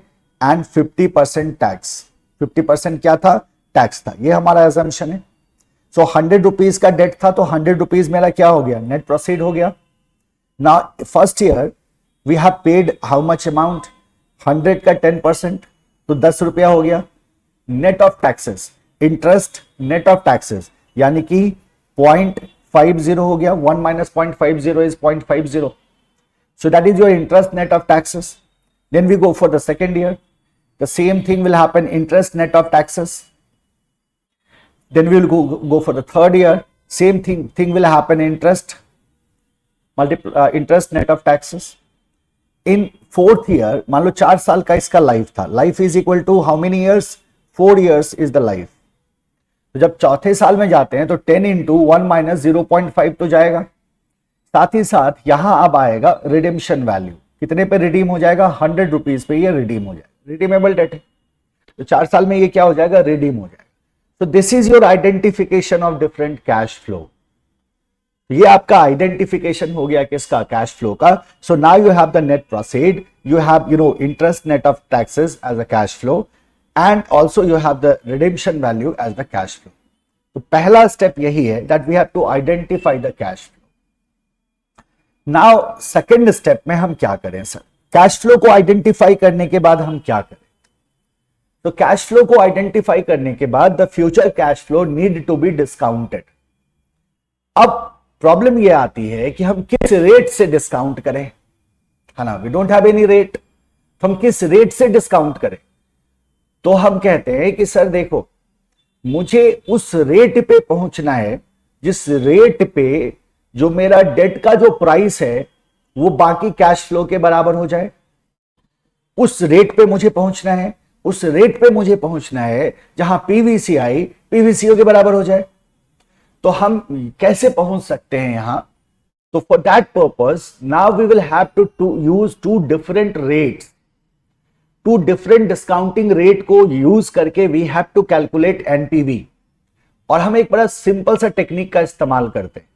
एंड 50% टैक्स. 50% क्या था? टैक्स था. ये हमारा एजम्पशन है. सो 100 रुपीज का डेट था, तो 100 रुपीज मेरा क्या हो गया? नेट प्रोसीड हो गया. Now first year we have paid how much amount? 100 का 10%, तो 10 रुपया हो गया. Net of taxes, interest net of taxes, यानी कि 0.50 हो गया, 1 minus 0.50 is 0.50, so that is your interest net of taxes. Then we go for the second year, the same thing will happen, interest net of taxes. Then we will go for the third year, same thing will happen, interest interest net of taxes. In fourth year, मान लो 4 साल का इसका life था, life is equal to how many years, 4 years is the life. तो जब चौथे साल में जाते हैं तो 10 इंटू 1 माइनस 0.5 तो जाएगा, साथ ही साथ यहां अब आएगा रिडेम्पशन वैल्यू, कितने पे रिडीम हो जाएगा, 100 रुपीज पे ये रिडीम हो जाएगा, रिडीमेबल डेट है, तो 4 साल में ये क्या हो जाएगा, रिडीम हो जाएगा। तो this is your identification of different cash flow, ये आपका आइडेंटिफिकेशन हो गया किसका, कैश फ्लो का। So now you have the net proceed, you have interest net of taxes as a cash flow, and also you have the redemption value as the cash flow. तो पहला step यही है, that we have to identify the cash flow. Now second step में हम क्या करें sir, cash flow को identify करने के बाद हम क्या करें, तो कैश फ्लो को आइडेंटिफाई करने के बाद the future cash flow need to be discounted. अब प्रॉब्लम ये आती है कि हम किस रेट से डिस्काउंट करें, है ना, we don't have any rate, तो हम किस रेट से डिस्काउंट करें। तो हम कहते हैं कि सर देखो, मुझे उस रेट पे पहुंचना है जिस रेट पे जो मेरा डेट का जो प्राइस है वो बाकी कैश फ्लो के बराबर हो जाए, उस रेट पे मुझे पहुंचना है, उस रेट पे मुझे पहुंचना है जहां पीवीसीआई पीवीसीओ के बराबर हो जाए। तो हम कैसे पहुंच सकते हैं यहां, तो for that purpose now we will have to use two different rates, two different discounting rate को यूज करके we have to calculate NPV. और हम एक बड़ा सिंपल सा टेक्निक का इस्तेमाल करते हैं,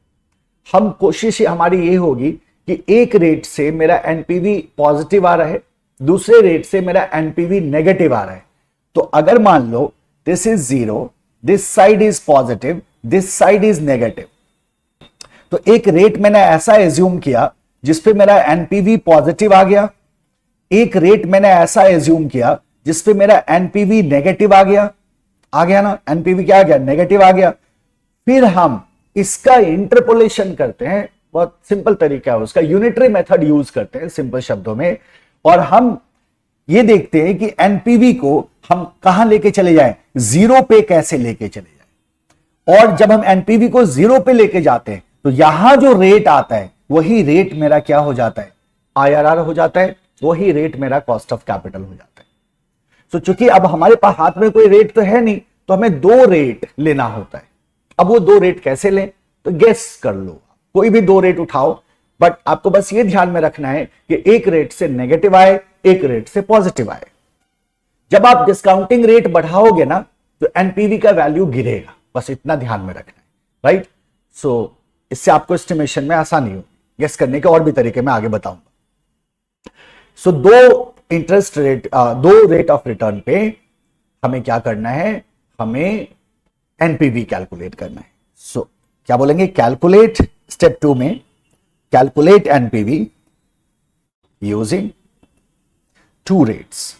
हम कोशिश हमारी ये होगी कि एक रेट से मेरा एनपीवी पॉजिटिव आ रहा है, दूसरे रेट से मेरा एनपीवी नेगेटिव आ रहा है। तो अगर मान लो this is 0, this side is positive, this side is negative, तो एक रेट मैंने ऐसा एज्यूम किया जिसपे मेरा एनपीवी पॉजिटिव आ गया, एक रेट मैंने ऐसा एज्यूम किया जिसपे मेरा एनपीवी नेगेटिव आ गया ना, एनपीवी क्या आ गया, नेगेटिव आ गया। फिर हम इसका इंटरपोलेशन करते हैं, बहुत सिंपल तरीका है उसका, यूनिटरी मेथड यूज करते हैं सिंपल शब्दों में, और हम ये देखते हैं कि एनपीवी को हम कहां लेके चले जाएं, 0 पे कैसे लेके चले जाएं। और जब हम एनपीवी को 0 पे लेके जाते हैं तो यहां जो रेट आता है वही रेट मेरा क्या हो जाता है, आईआरआर हो जाता है, वही रेट मेरा कॉस्ट ऑफ कैपिटल हो जाता है। तो चूंकि अब हमारे पास हाथ में कोई रेट तो है नहीं, तो हमें 2 रेट लेना होता है। अब वो 2 रेट कैसे लें, तो गेस कर लो, कोई भी 2 रेट उठाओ, बट आपको बस ये ध्यान में रखना है कि एक रेट से नेगेटिव आए, एक रेट से पॉजिटिव आए। जब आप डिस्काउंटिंग रेट बढ़ाओगे ना तो एनपीवी का वैल्यू गिरेगा, बस इतना ध्यान में रखना है, राइट। सो इससे आपको एस्टिमेशन में आसानी हो, गेस करने के और भी तरीके मैं आगे बताऊंगा। सो 2 interest rate, 2 rate of return पे हमें क्या करना है, हमें एनपीवी कैलकुलेट करना है। सो क्या बोलेंगे, कैलकुलेट, स्टेप 2 में कैलकुलेट एनपीवी यूजिंग 2 रेट्स।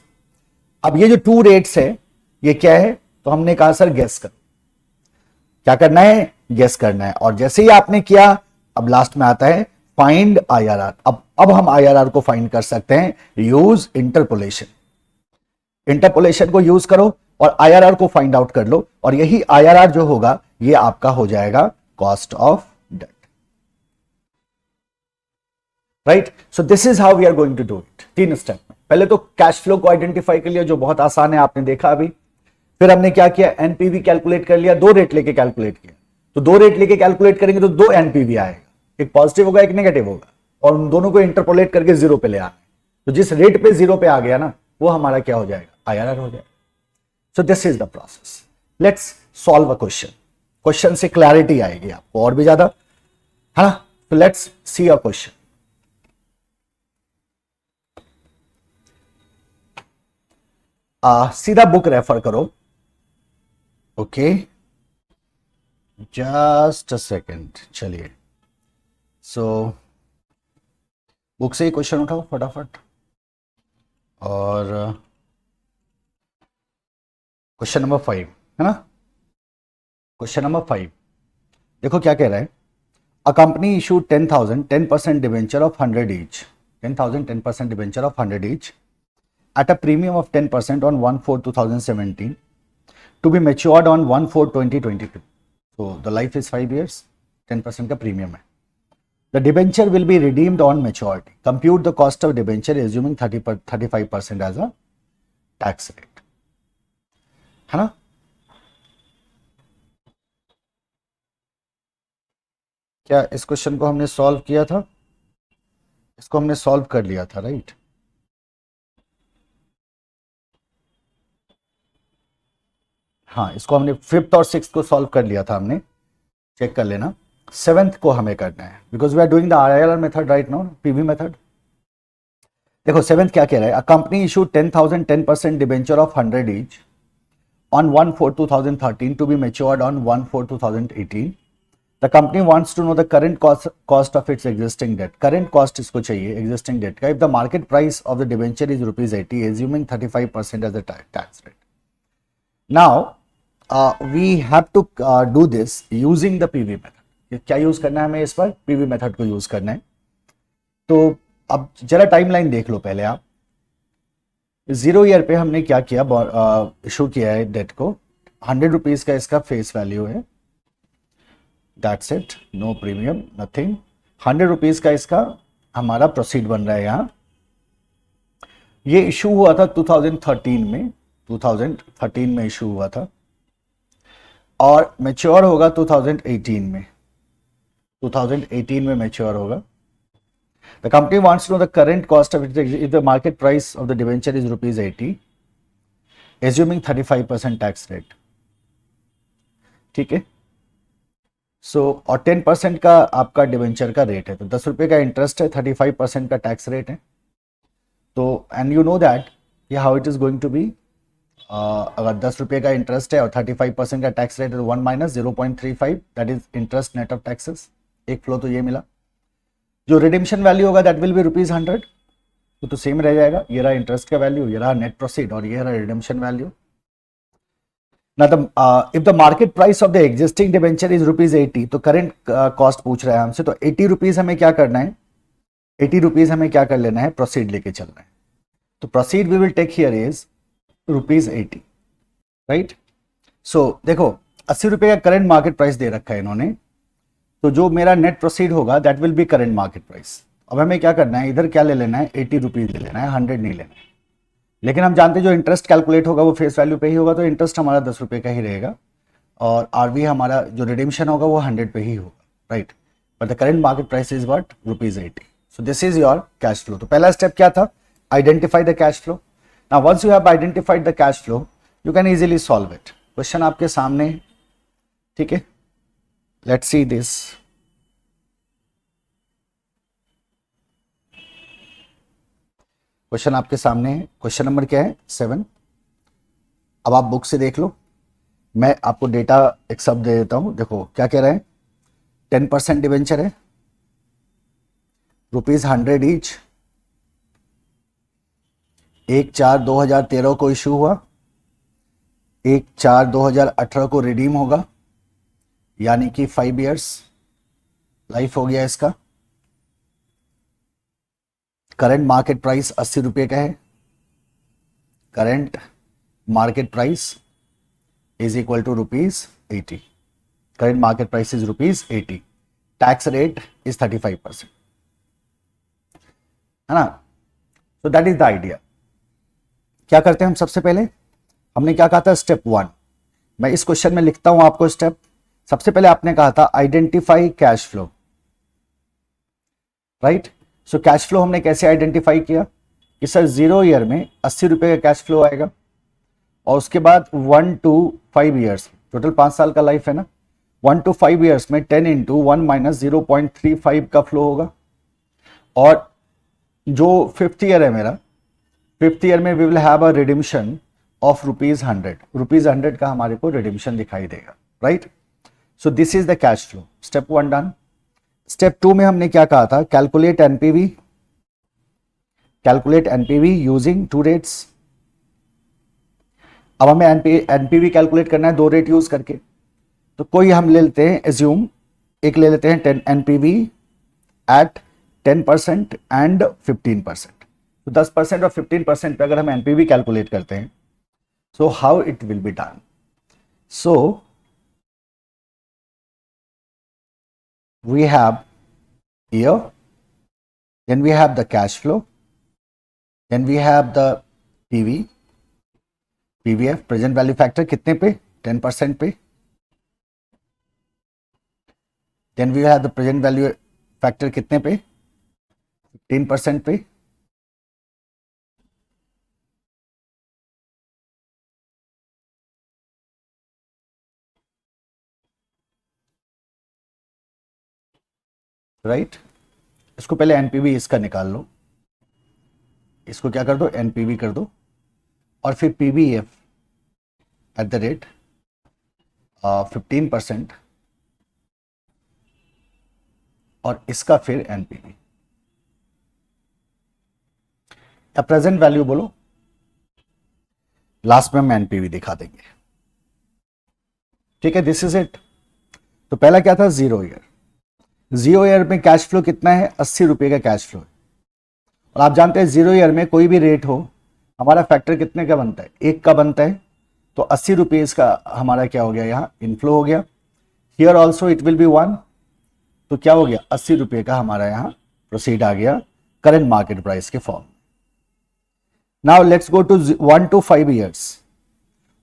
अब ये जो 2 रेट्स है ये क्या है, तो हमने कहा सर गेस कर, क्या करना है, गेस करना है। और जैसे ही आपने किया, अब लास्ट में आता है फाइंड आईआरआर। अब हम आईआरआर को फाइंड कर सकते हैं, यूज इंटरपोलेशन। इंटरपोलेशन को यूज करो और आईआरआर को फाइंड आउट कर लो, और यही आईआरआर जो होगा ये आपका हो जाएगा cost of debt, right. So this is how we are going to do it, 3 step में। पहले तो कैश फ्लो को आइडेंटिफाई कर लिया, जो बहुत आसान है, आपने देखा अभी। फिर हमने क्या किया, एनपीवी कैलकुलेट कर लिया, 2 रेट लेके कैलकुलेट किया। तो 2 रेट लेके कैलकुलेट करेंगे तो 2 एनपीवी आएगा, एक पॉजिटिव होगा, एक नेगेटिव होगा, और उन दोनों को इंटरपोलेट करके 0 पे ले आना है। तो जिस रेट पे 0 पे आ गया ना, वो हमारा क्या हो जाएगा, आईआरआर हो जाएगा। सो this is the process. Let's solve a question, question से क्लैरिटी आएगी आपको और भी ज्यादा, है ना। तो लेट्स सी अ क्वेश्चन। सीधा बुक रेफर करो, ओके, जस्ट अ सेकेंड। चलिए, सो बुक से ही क्वेश्चन उठाओ फटाफट, और क्वेश्चन नंबर 5 है ना, क्वेश्चन नंबर 5 देखो क्या कह रहा है। A company issued 10,000 10% debenture of 100 each, 10,000 10% debenture of 100 each at a premium of 10% on 1/4/2017 to be matured on 1/4/2022. So the life is 5 years, 10% का प्रीमियम है। The debenture will be redeemed on maturity. Compute the cost of debenture assuming 35% as a tax rate, है ना। क्या इस question को हमने solve किया था? इसको हमने सॉल्व कर लिया था, राइट? हाँ, इसको हमने 5th और 6th को सॉल्व कर लिया था हमने, चेक कर लेना। 7th को हमें करना है because we are doing the RIL method right now, PV method. देखो 7th क्या कह रहा है। A company issued 10,000 10% debenture of 100 each on 1/4/2013 to be matured on 1/4/2018. The company wants to know the current cost of its existing debt. Current cost इसको चाहिए existing debt का। If the market price of the debenture is ₹80, assuming 35% as the tax rate. Now we have to do this using the PV method. क्या use करना है हमें इस पर? PV method को यूज करना है। तो अब जरा टाइमलाइन देख लो पहले आप। 0 ईयर पे हमने क्या किया, इशू किया है डेट को, 100 रुपीज का इसका फेस वैल्यू है, that's it, no premium nothing. 100 rupees का इसका हमारा प्रोसीड बन रहा है यहाँ। ये इशू हुआ था 2013 में, 2013 में इशू हुआ था और मैच्योर होगा 2018 में, 2018 में मैच्योर होगा। The company wants to know the current cost of it if the market price of the debenture is ₹80, assuming 35% tax rate. ठीक है। सो और 10% का आपका डिवेंचर का रेट है, तो 10 रुपये का इंटरेस्ट है, 35% का टैक्स रेट है। तो एंड यू नो दैट ये how it is going to be. अगर 10 रुपये का इंटरेस्ट है और 35% का टैक्स रेट है तो 1 - 0.35 that is interest net of taxes. एक फ्लो तो ये मिला। जो रिडेम्पशन वैल्यू होगा दैट विल बी ₹100, तो सेम रह जाएगा। ये रहा इंटरेस्ट का वैल्यू, ये रहा नेट प्रोसीड और ये रहा रिडेम्पशन वैल्यू। ना if the market price of the existing debenture is ₹80, तो करंट कॉस्ट पूछ रहा है हमसे, तो ₹80 हमें क्या करना है, ₹80 हमें क्या कर लेना है, प्रोसीड लेके चलना है। तो proceed we will take here is ₹80, right. सो देखो 80 रुपये का करंट मार्केट प्राइस दे रखा है इन्होंने, तो जो मेरा नेट प्रोसीड होगा that will be current market price. अब हमें क्या करना है, इधर क्या ले लेना है, ₹80 ले लेना है, 100 नहीं लेना है। लेकिन हम जानते हैं जो इंटरेस्ट कैलकुलेट होगा वो फेस वैल्यू पे ही होगा, तो इंटरेस्ट हमारा 10 रुपये का ही रहेगा और आरवी हमारा जो रिडेम्पशन होगा वो 100 पे ही होगा, right. But the current market price is what, ₹80। So this is your cash flow. तो पहला स्टेप क्या था, identify the cash flow. Now once you have identified the cash flow you can easily solve it. Question आपके सामने, ठीक है, let's see this. Question आपके सामने है, क्वेश्चन नंबर क्या है, 7। अब आप बुक से देख लो, मैं आपको डेटा एक शब्द दे देता हूं। देखो क्या कह रहे हैं, 10% डिवेंचर है, ₹100 ईच, 1/4/2013 को इशू हुआ, 1/4/2018 को रिडीम होगा, यानी कि 5 इयर्स लाइफ हो गया इसका। करंट मार्केट प्राइस 80 रुपये का है, current market price is equal to ₹80, current market price is ₹80, tax rate is 35%, है ना। तो दैट इज द आइडिया। क्या करते हैं हम, सबसे पहले हमने क्या कहा था, स्टेप 1। मैं इस क्वेश्चन में लिखता हूं आपको स्टेप। सबसे पहले आपने कहा था identify cash flow, right. So cash flow हमने कैसे आइडेंटिफाई किया कि सर 0 ईयर में 80 रुपये का कैश फ्लो आएगा और उसके बाद 1 to 5 ईयर्स, टोटल 5 साल का लाइफ है ना, 1 to 5 ईयर्स में 10 × 1 - 0.35 का फ्लो होगा। और जो 5th ईयर है मेरा, 5th ईयर में we will have a redemption of ₹100, ₹100 का हमारे को रिडिम्पशन दिखाई देगा, right. So this is the cash flow, step 1 done. Step 2 में हमने क्या कहा था, calculate NPV, calculate NPV using 2 rates. अब हमें एनपीवी कैलकुलेट करना है दो रेट यूज करके, तो कोई हम ले लेते हैं एज्यूम, एक ले लेते हैं 10 एनपीवी एट 10% एंड 15%। तो 10% और 15% पे अगर हम एनपीवी कैलकुलेट करते हैं, so how it will be done. So we have year, then we have the cash flow, then we have the PV, PVF present value factor कितने पे, 10% पे, then we have the present value factor कितने पे, 15% पे, right. इसको पहले NPV इसका निकाल लो, इसको क्या कर दो, एनपीवी कर दो, और फिर पीवीएफ एट द रेट 15% और इसका फिर एनपीवी या प्रेजेंट वैल्यू बोलो, लास्ट में हम एनपीवी दिखा देंगे, ठीक है। This is it. तो पहला क्या था, जीरो ईयर। जीरो ईयर में कैश फ्लो कितना है, 80 रुपए का कैश फ्लो है। और आप जानते हैं जीरो ईयर में कोई भी रेट हो, हमारा फैक्टर कितने का बनता है, 1 का बनता है। तो 80 रुपीज का हमारा क्या हो गया, यहाँ इनफ्लो हो गया। Here also it will be 1, तो क्या हो गया, 80 रुपए का हमारा यहाँ प्रोसीड आ गया करंट मार्केट प्राइस के form. Now let's go to 1 to 5 years.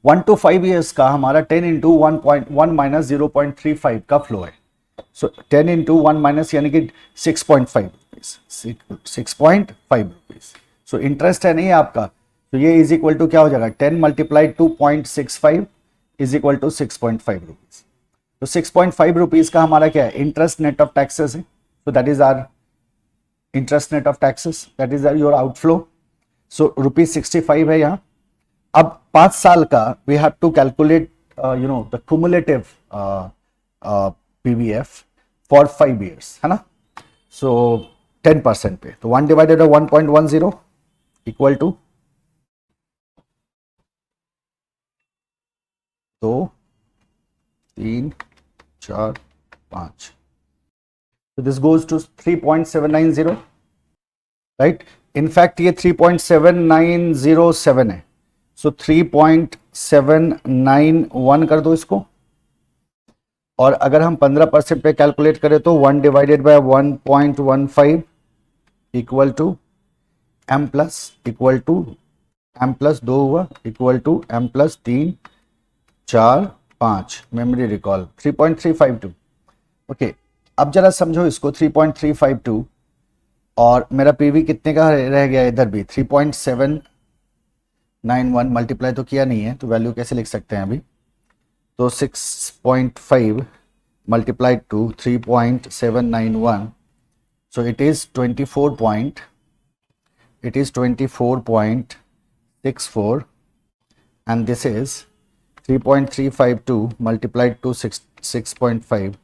1 to 5 years का हमारा 10 into 1.1 माइनस 0.35 का फ्लो है। सो 10 into 1 माइनस यानी कि 6.5 रुपीज, 6.5 रुपीज। सो इंटरेस्ट है नहीं आपका, तो ये इज इक्वल टू क्या हो जाएगा, 10 multiply 2.65 is equal to 6.5 rupees. तो 6.5 रुपीज का हमारा क्या है, इंटरेस्ट नेट ऑफ टैक्सेस है। So that is our interest net of taxes, that is your outflow. So ₹65 है यहाँ। अब 5 साल का we have to calculate you know the cumulative PVF for 5 years, है ना। सो 10% पे, तो 1 divided by 1.10 equal to 2 3 4 5। So this goes to 3.790, right. In fact ये 3.7907 है। सो 3.791 कर दो इसको, और अगर हम 15% पे कैलकुलेट करें तो 1 divided by 1.15 equal to m plus equal to m plus 2 हुआ equal to m plus 3 4 5। Memory recall 3.352। Okay, अब जरा समझो इसको, 3.352 और मेरा पीवी कितने का रह गया, इधर भी 3.791 मल्टीप्लाई तो किया नहीं है, तो वैल्यू कैसे लिख सकते हैं अभी, तो 6.5 multiplied to 3.791, so it is 24.64 and this is 3.352 multiplied to 6.5,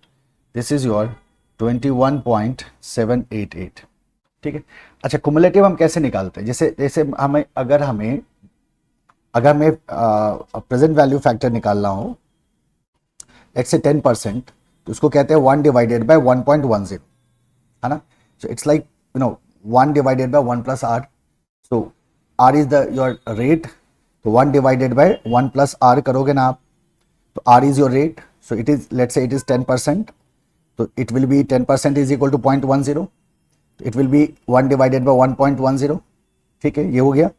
this is your 21.788, ठीक है। अच्छा, कुमुलेटिव हम कैसे निकालते हैं, जैसे हमें अगर हमें प्रेजेंट वैल्यू फैक्टर निकालना हो, लेट्स से 10%, तो उसको कहते हैं 1 डिवाइडेड बाय 1.10, है ना। So it's like 1 divided by 1 plus r. So r is the your rate, तो 1 डिवाइडेड बाय 1 प्लस आर करोगे ना आप, तो r is your rate. So it is, let's say it is 10%, तो it will be 10% is equal to 0.10, it will be 1 divided by 1.10, ठीक है, ये हो गया।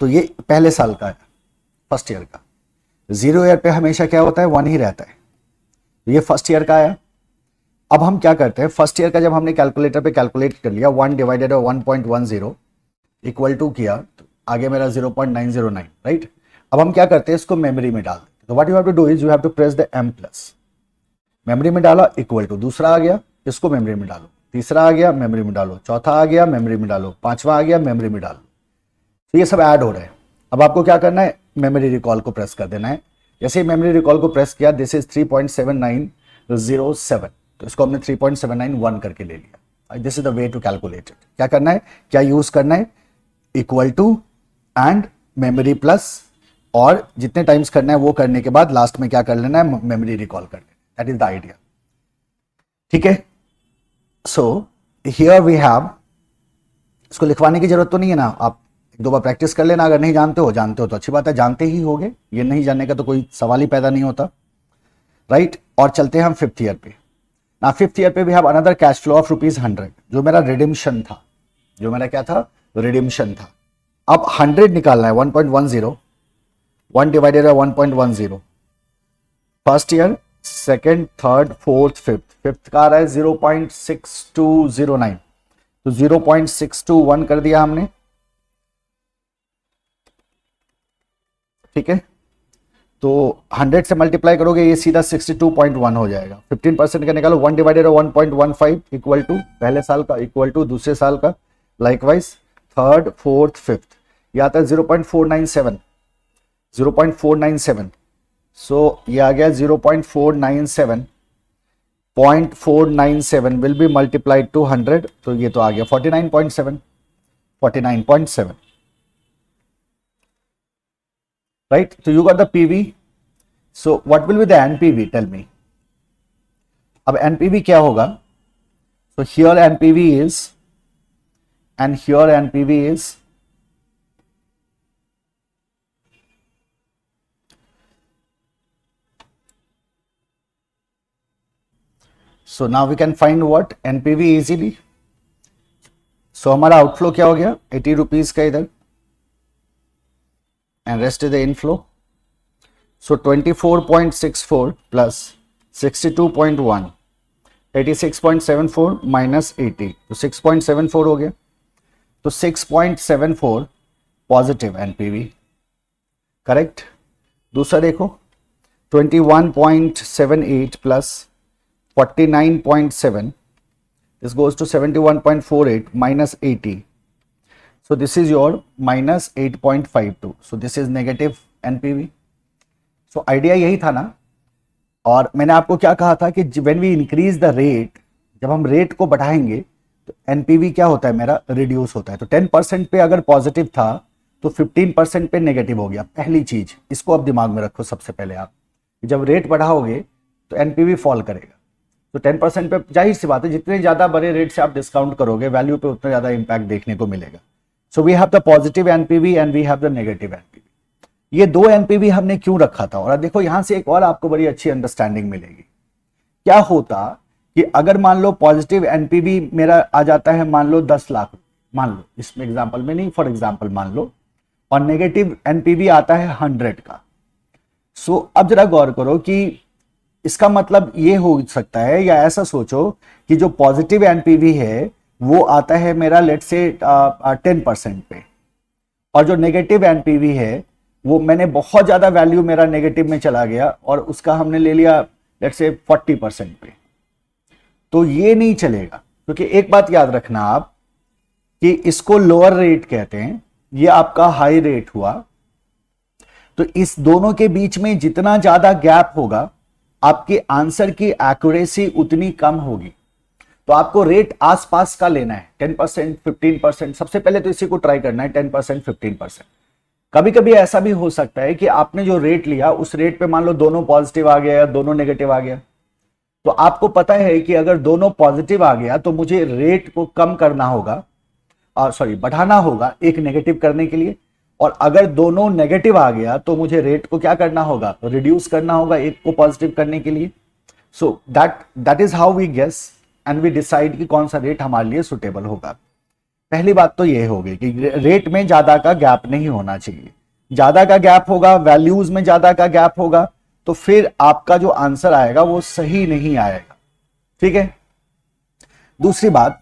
तो ये पहले साल का है, फर्स्ट ईयर का। जीरो ईयर पे हमेशा क्या होता है, 1 ही रहता है। ये फर्स्ट ईयर का है। अब हम क्या करते हैं, फर्स्ट ईयर का जब हमने कैलकुलेटर पे कैलकुलेट कर लिया, 1 डिवाइडेड बाय 1.10 इक्वल टू किया, तो आगे मेरा 0.909, राइट। अब हम क्या करते हैं, इसको मेमोरी में डाल देते। तो what you have to do is you have to press the m plus, memory में डाला इक्वल टू, दूसरा आ गया इसको मेमोरी में डालो, तीसरा आ गया मेमोरी में डालो, चौथा आ गया मेमोरी में डालो, पांचवा आ गया मेमोरी में डालो। तो ये सब ऐड हो रहे हैं। अब आपको क्या करना है, मेमोरी रिकॉल को प्रेस कर देना है। जैसे ही मेमोरी रिकॉल को प्रेस किया, दिस इज 3.7907, तो इसको हमने 3.791 करके ले लिया। This is the way to calculate it. क्या करना है, क्या यूज करना है, equal to and memory plus और जितने टाइम्स करना है वो करने के बाद लास्ट में क्या कर लेना है, मेमोरी रिकॉल कर लेना, दैट इज द आइडिया। ठीक है, सो हियर वी हैव, इसको लिखवाने की जरूरत तो नहीं है ना, आप एक दो बार प्रैक्टिस कर लेना, अगर नहीं जानते हो तो अच्छी बात है, जानते ही होगे, ये नहीं जानने का तो कोई सवाल ही पैदा नहीं होता, राइट। और चलते हैं हम फिफ्थ ईयर पे। ना फिफ्थ ईयर पे we have another cash flow of ₹100, जो मेरा रिडिम्शन था, जो मेरा क्या था, रिडिम्शन था। अब 100 निकालना है, 1.10, 1 divided by 1.10, first year, second, third, fourth, fifth, fifth का आ रहा है 0.6209, तो 0.621 कर दिया हमने, ठीक है। तो 100 से मल्टीप्लाई करोगे ये सीधा 62.1 हो जाएगा। 15% का निकालो, 1 डिवाइडेड 1.15 इक्वल टू पहले साल का इक्वल टू दूसरे साल का, लाइकवाइज थर्ड, फोर्थ, फिफ्थ, ये आता है 0.497, 0.497, सो ये आ गया 0.497, 0.497 विल बी मल्टीप्लाइड टू 100, तो ये तो आ गया 49.7, 49.7, right? So you got the PV. So what will be the NPV? Tell me. अब NPV क्या होगा? So here NPV is, and here NPV is, so now we can find what NPV easily. So हमारा outflow क्या हो गया, 80 rupees का इधर, and rest is the inflow. So 24.64 plus 62.1, 86.74 minus 80, तो 6.74 हो गया, तो 6.74 पॉजिटिव एनपीवी, करेक्ट। दूसरा देखो 21.78 plus 49.7, this goes to 71.48 minus 80, so this is your minus 8.52, so this is negative NPV. so idea यही था ना, और मैंने आपको क्या कहा था कि when we increase the rate, जब हम रेट को बढ़ाएंगे तो NPV क्या होता है मेरा, रिड्यूस होता है। तो 10% पे अगर पॉजिटिव था तो 15% पे नेगेटिव हो गया। पहली चीज इसको आप दिमाग में रखो, सबसे पहले आप जब रेट बढ़ाओगे तो NPV फॉल करेगा। तो 10% पे जाहिर सी बात है, जितने ज्यादा बड़े रेट से आप डिस्काउंट करोगे वैल्यू पे उतना ज्यादा इंपैक्ट देखने को मिलेगा। So we have the positive NPV and we have the negative NPV. ये दो एनपीवी हमने क्यों रखा था, और देखो यहां से एक और आपको बड़ी अच्छी अंडरस्टैंडिंग मिलेगी। क्या होता कि अगर मान लो पॉजिटिव एनपीवी मेरा आ जाता है, मान लो 10 लाख, मान लो इसमें एग्जांपल में नहीं, फॉर एग्जांपल मान लो, और नेगेटिव एनपीवी आता है 100 का। सो अब जरा गौर करो कि इसका मतलब ये हो सकता है, या ऐसा सोचो कि जो पॉजिटिव एनपीवी है वो आता है मेरा लेट से 10% पे, और जो नेगेटिव एनपीवी है वो मैंने बहुत ज्यादा वैल्यू मेरा नेगेटिव में चला गया और उसका हमने ले लिया लेट से 40% पे। तो ये नहीं चलेगा, क्योंकि एक बात याद रखना आप कि इसको लोअर रेट कहते हैं, ये आपका हाई रेट हुआ। तो इस दोनों के बीच में जितना ज्यादा गैप होगा आपके आंसर की एक्यूरेसी उतनी कम होगी। तो आपको रेट आसपास का लेना है, 10%, 15%, सबसे पहले तो इसी को ट्राई करना है, 10%, 15%। कभी कभी ऐसा भी हो सकता है कि आपने जो रेट लिया उस रेट पे मान लो दोनों पॉजिटिव आ गया या दोनों नेगेटिव आ गया, तो आपको पता है कि अगर दोनों पॉजिटिव आ गया तो मुझे रेट को कम करना होगा, बढ़ाना होगा एक नेगेटिव करने के लिए, और अगर दोनों नेगेटिव आ गया तो मुझे रेट को क्या करना होगा, रिड्यूस करना होगा एक को पॉजिटिव करने के लिए। So that is how we guess and we decide कि कौन सा रेट हमारे लिए सुटेबल होगा। पहली बात तो ये होगी कि रेट में ज्यादा का गैप नहीं होना चाहिए। ज्यादा का गैप होगा, वैल्यूज में ज्यादा का गैप होगा, तो फिर आपका जो आंसर आएगा वो सही नहीं आएगा। ठीक है। दूसरी बात,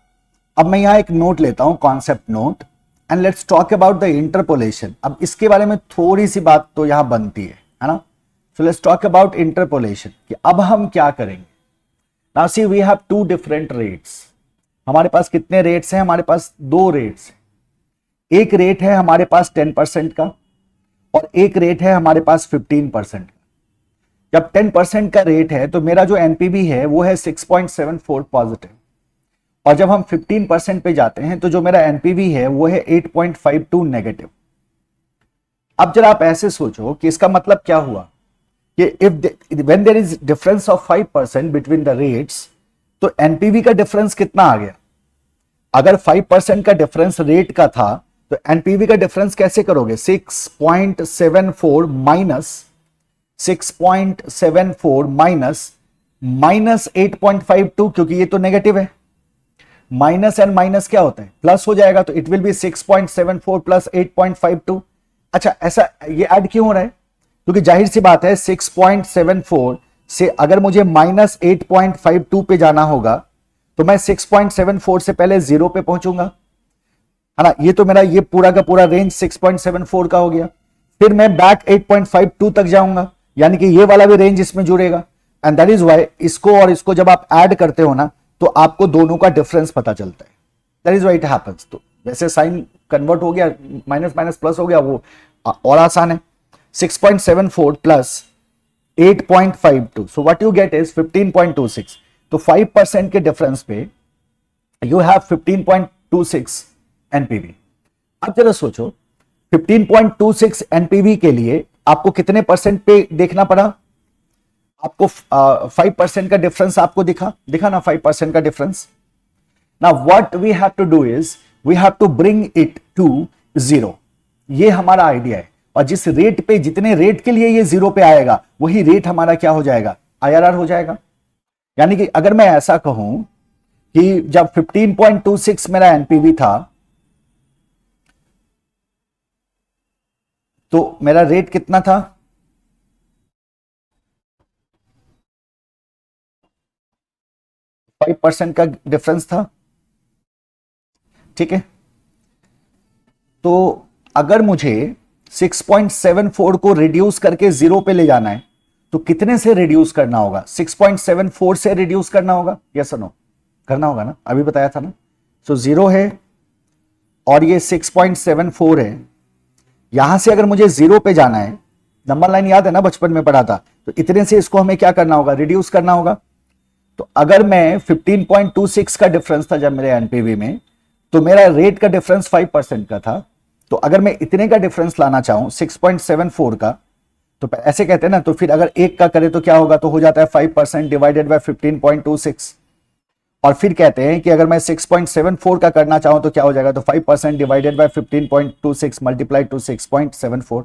अब मैं यहां एक नोट लेता हूं, concept note, and let's talk about the interpolation. अब इसके बारे में थोड़ी सी बात तो यहां बनती है ना। So let's talk about interpolation कि अब हम क्या करेंगे। Now see we have two different rates. हमारे पास कितने रेट्स हैं, हमारे पास दो रेट्स हैं। एक रेट है हमारे पास 10% का और एक रेट है हमारे पास 15% का। जब 10% का रेट है तो मेरा जो एनपीवी है वो है 6.74 पॉजिटिव, और जब हम 15% पे जाते हैं तो जो मेरा एनपीवी है वो है 8.52 नेगेटिव। अब जरा आप ऐसे सोचो कि इसका मतलब क्या हुआ कि if when there is difference of 5% between the rates, तो एनपीवी का डिफरेंस कितना आ गया? अगर 5% का डिफरेंस रेट का था तो एनपीवी का डिफरेंस कैसे करोगे? 6.74 माइनस 8.52, क्योंकि ये तो नेगेटिव है। माइनस एंड माइनस क्या होता है? प्लस हो जाएगा, तो इट विल बी 6.74 प्लस 8.52। अच्छा, ऐसा ये ऐड क्यों हो रहा है? क्योंकि जाहिर सी बात है 6.74 से अगर मुझे माइनस 8.52 पे जाना होगा तो मैं 6.74 से पहले 0 पे पहुंचूंगा, है ना। ये तो मेरा ये पूरा का पूरा रेंज 6.74 का हो गया। फिर मैं बैक 8.52 तक जाऊंगा, यानी कि ये वाला भी रेंज इसमें जुड़ेगा। एंड दैट इज वाई इसको और इसको जब आप ऐड करते हो ना, तो आपको दोनों का डिफरेंस पता चलता है। That is why it happens. तो वैसे साइन कन्वर्ट हो गया, माइनस माइनस प्लस हो गया, वो और आसान है। 6.74 plus 8.52, so what you get is 15.26। तो 5% के डिफरेंस पे यू हैव 15.26 एनपीवी। अब जरा सोचो 15.26 एनपीवी के लिए आपको कितने परसेंट पे देखना पड़ा? आपको 5% का डिफरेंस आपको दिखा ना, 5% का डिफरेंस। ना what we have to do is we have to bring it to 0। ये हमारा आइडिया है, और जिस रेट पे, जितने रेट के लिए ये 0 पे आएगा, वही रेट हमारा क्या हो जाएगा? आईआरआर हो जाएगा। यानी कि अगर मैं ऐसा कहूं कि जब 15.26 मेरा एनपीवी था तो मेरा रेट कितना था? 5% का डिफरेंस था, ठीक है। तो अगर मुझे 6.74 को रिड्यूस करके 0 पे ले जाना है तो कितने से रिड्यूस करना होगा? 6.74 से रिड्यूस करना होगा, यस और नो? करना होगा ना, अभी बताया था ना। सो 0 है और ये 6.74 है। यहां से अगर मुझे 0 पे जाना है, नंबर लाइन याद है ना, बचपन में पढ़ा था, तो इतने से इसको हमें क्या करना होगा? रिड्यूस करना होगा। तो अगर मैं 15.26 का डिफरेंस था जब मेरे एनपीवी में, तो मेरा रेट का डिफरेंस 5% का था। तो अगर मैं इतने का डिफरेंस लाना चाहूं 6.74 का, तो ऐसे कहते हैं ना, तो फिर अगर एक का करे तो क्या होगा? तो हो जाता है 5% डिवाइडेड बाय 15.26। और फिर कहते हैं कि अगर मैं 6.74 का करना चाहूं तो क्या हो जाएगा? तो 5% डिवाइडेड बाय 15.26 मल्टीप्लाई टू 6.74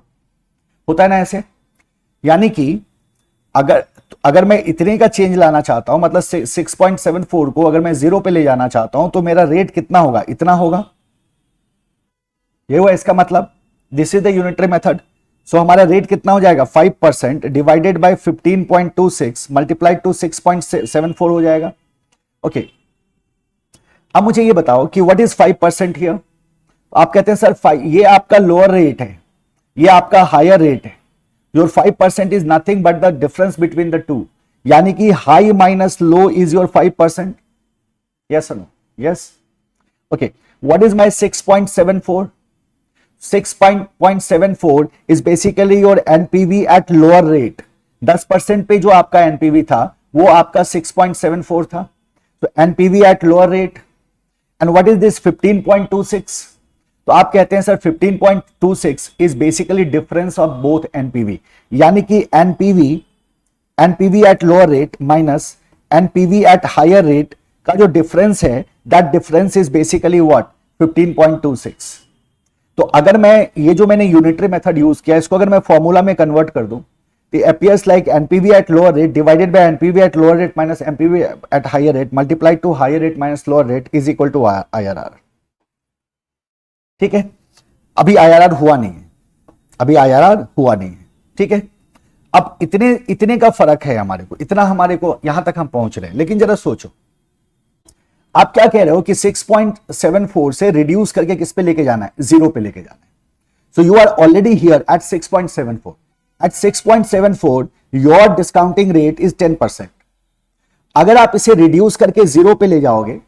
होता है ना ऐसे। यानी कि अगर मैं इतने का चेंज लाना चाहता हूं, मतलब 6.74 को अगर मैं 0 पे ले जाना चाहता हूं, तो मेरा रेट कितना होगा? इतना होगा। ये हुआ इसका मतलब। This is the unitary method. So हमारा रेट कितना हो जाएगा? 5% डिवाइडेड बाय 15.26 मल्टीप्लाई टू 6.74 हो जाएगा। ओके, अब मुझे ये बताओ कि व्हाट इज 5% हियर? आप कहते हैं सर ये आपका लोअर रेट है, ये आपका हायर रेट है। Your 5% is nothing but the difference between the two, यानी कि high minus low is your 5%। Yes और no? Yes. Okay, what is my 6.74? 6.74 is basically your NPV at lower rate। 10% पे जो आपका NPV था वो आपका 6.74 था। तो NPV at lower rate। and what is this 15.26? तो आप कहते हैं sir 15.26 is basically difference of both NPV, यानी कि NPV at lower rate minus NPV at higher rate का जो डिफरेंस है, that difference is basically what? 15.26। तो अगर मैं ये जो मैंने यूनिटरी मेथड यूज किया, इसको अगर मैं फॉर्मूला में कन्वर्ट कर दूं, तो appears like NPV at lower rate divided by NPV at lower rate minus NPV at higher rate multiply to higher rate minus lower rate is equal to IRR. ठीक है, अभी आईआरआर हुआ नहीं है, अभी आईआरआर हुआ नहीं है। ठीक है, अब इतने का फर्क है हमारे को, इतना हमारे को यहां तक हम पहुंच रहे हैं। लेकिन जरा सोचो, आप क्या कह रहे हो कि 6.74 से रिड्यूस करके किस पे लेके जाना है? 0 पे लेके जाना है। So you are already here at 6.74। At 6.74 your discounting rate is 10%। अगर आप इसे रिड्यूस करके 0 पे ले जाओगे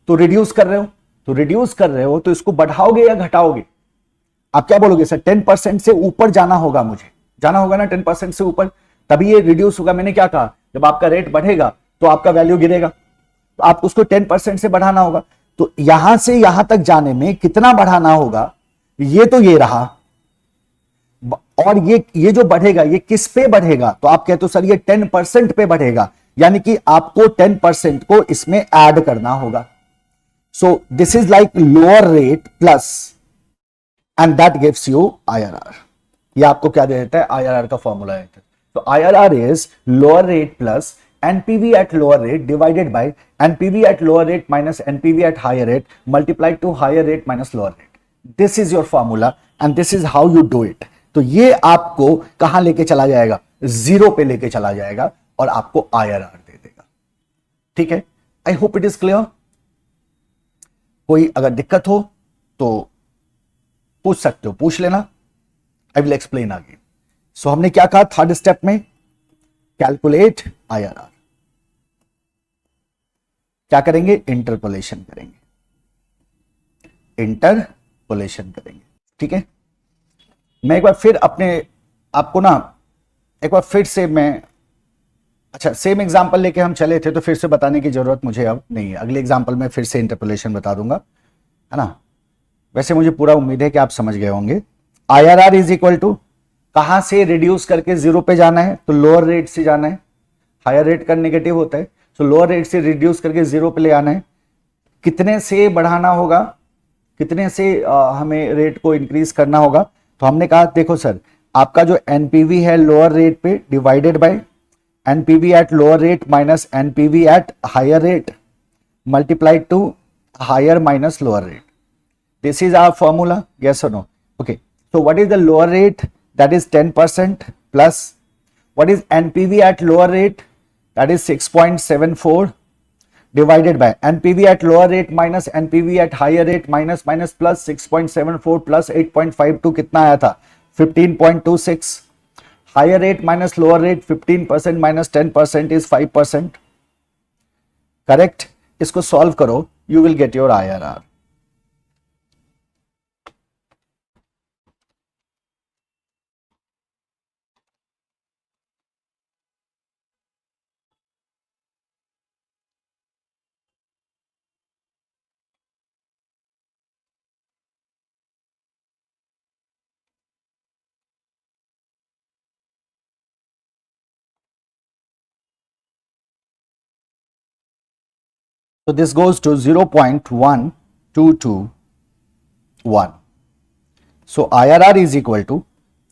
तो रिड्यूस कर रहे हो तो इसको बढ़ाओगे या घटाओगे? आप क्या बोलोगे? सर 10% से ऊपर जाना होगा, मुझे जाना होगा ना 10% से ऊपर, तभी ये रिड्यूस होगा। मैंने क्या कहा? जब आपका रेट बढ़ेगा तो आपका वैल्यू गिरेगा, तो आपको उसको 10% से बढ़ाना होगा। तो यहां से यहां तक जाने में कितना बढ़ाना होगा? ये तो ये रहा, और ये जो बढ़ेगा ये किस पे बढ़ेगा, तो आप कहते हो सर ये 10% पे बढ़ेगा, यानी कि आपको 10% को इसमें ऐड करना होगा. So this is like lower rate plus and that gives you IRR. ये आपको क्या दे देता है, IRR का फॉर्मूला है. तो IRR is lower rate plus NPV at lower rate divided by NPV at lower rate minus NPV at higher rate multiplied to higher rate minus lower rate. This is your formula and this is how you do it. तो ये आपको कहां लेके चला जाएगा, zero पे लेके चला जाएगा और आपको IRR दे देगा. ठीक है, I hope it is clear. कोई अगर दिक्कत हो तो पूछ सकते हो, पूछ लेना. I will explain again. So हमने क्या कहा थर्ड स्टेप में, कैलकुलेट IRR. क्या करेंगे, इंटरपोलेशन करेंगे, इंटरपोलेशन करेंगे. ठीक है, मैं एक बार फिर आपको ना एक बार फिर से अच्छा सेम एग्जांपल लेके हम चले थे तो फिर से बताने की जरूरत मुझे अब नहीं है. अगले एग्जांपल में फिर से इंटरपोलेशन बता दूंगा, है ना. वैसे मुझे पूरा उम्मीद है कि आप समझ गए होंगे. IRR इज इक्वल टू कहां से रिड्यूस करके जीरो पे जाना है, तो लोअर रेट से जाना है. हायर रेट का नेगेटिव होता है, तो लोअर रेट से रिड्यूस करके जीरो पे ले आना है. कितने से बढ़ाना होगा, कितने से हमें रेट को इंक्रीज करना होगा. तो हमने कहा देखो सर, आपका जो NPV है लोअर रेट पे divided by NPV at lower rate minus NPV at higher rate multiplied to higher minus lower rate. This is our formula, yes और no. Okay, so what is the lower rate, that is 10% plus what is NPV at lower rate, that is 6.74 divided by NPV at lower rate minus NPV at higher rate minus plus 6.74 plus 8.52 कितना आया था 15.26. higher rate minus lower rate 15% minus 10% is 5%. correct. इसको solve करो, you will get your IRR. So this goes to 0.1221. So IRR is equal to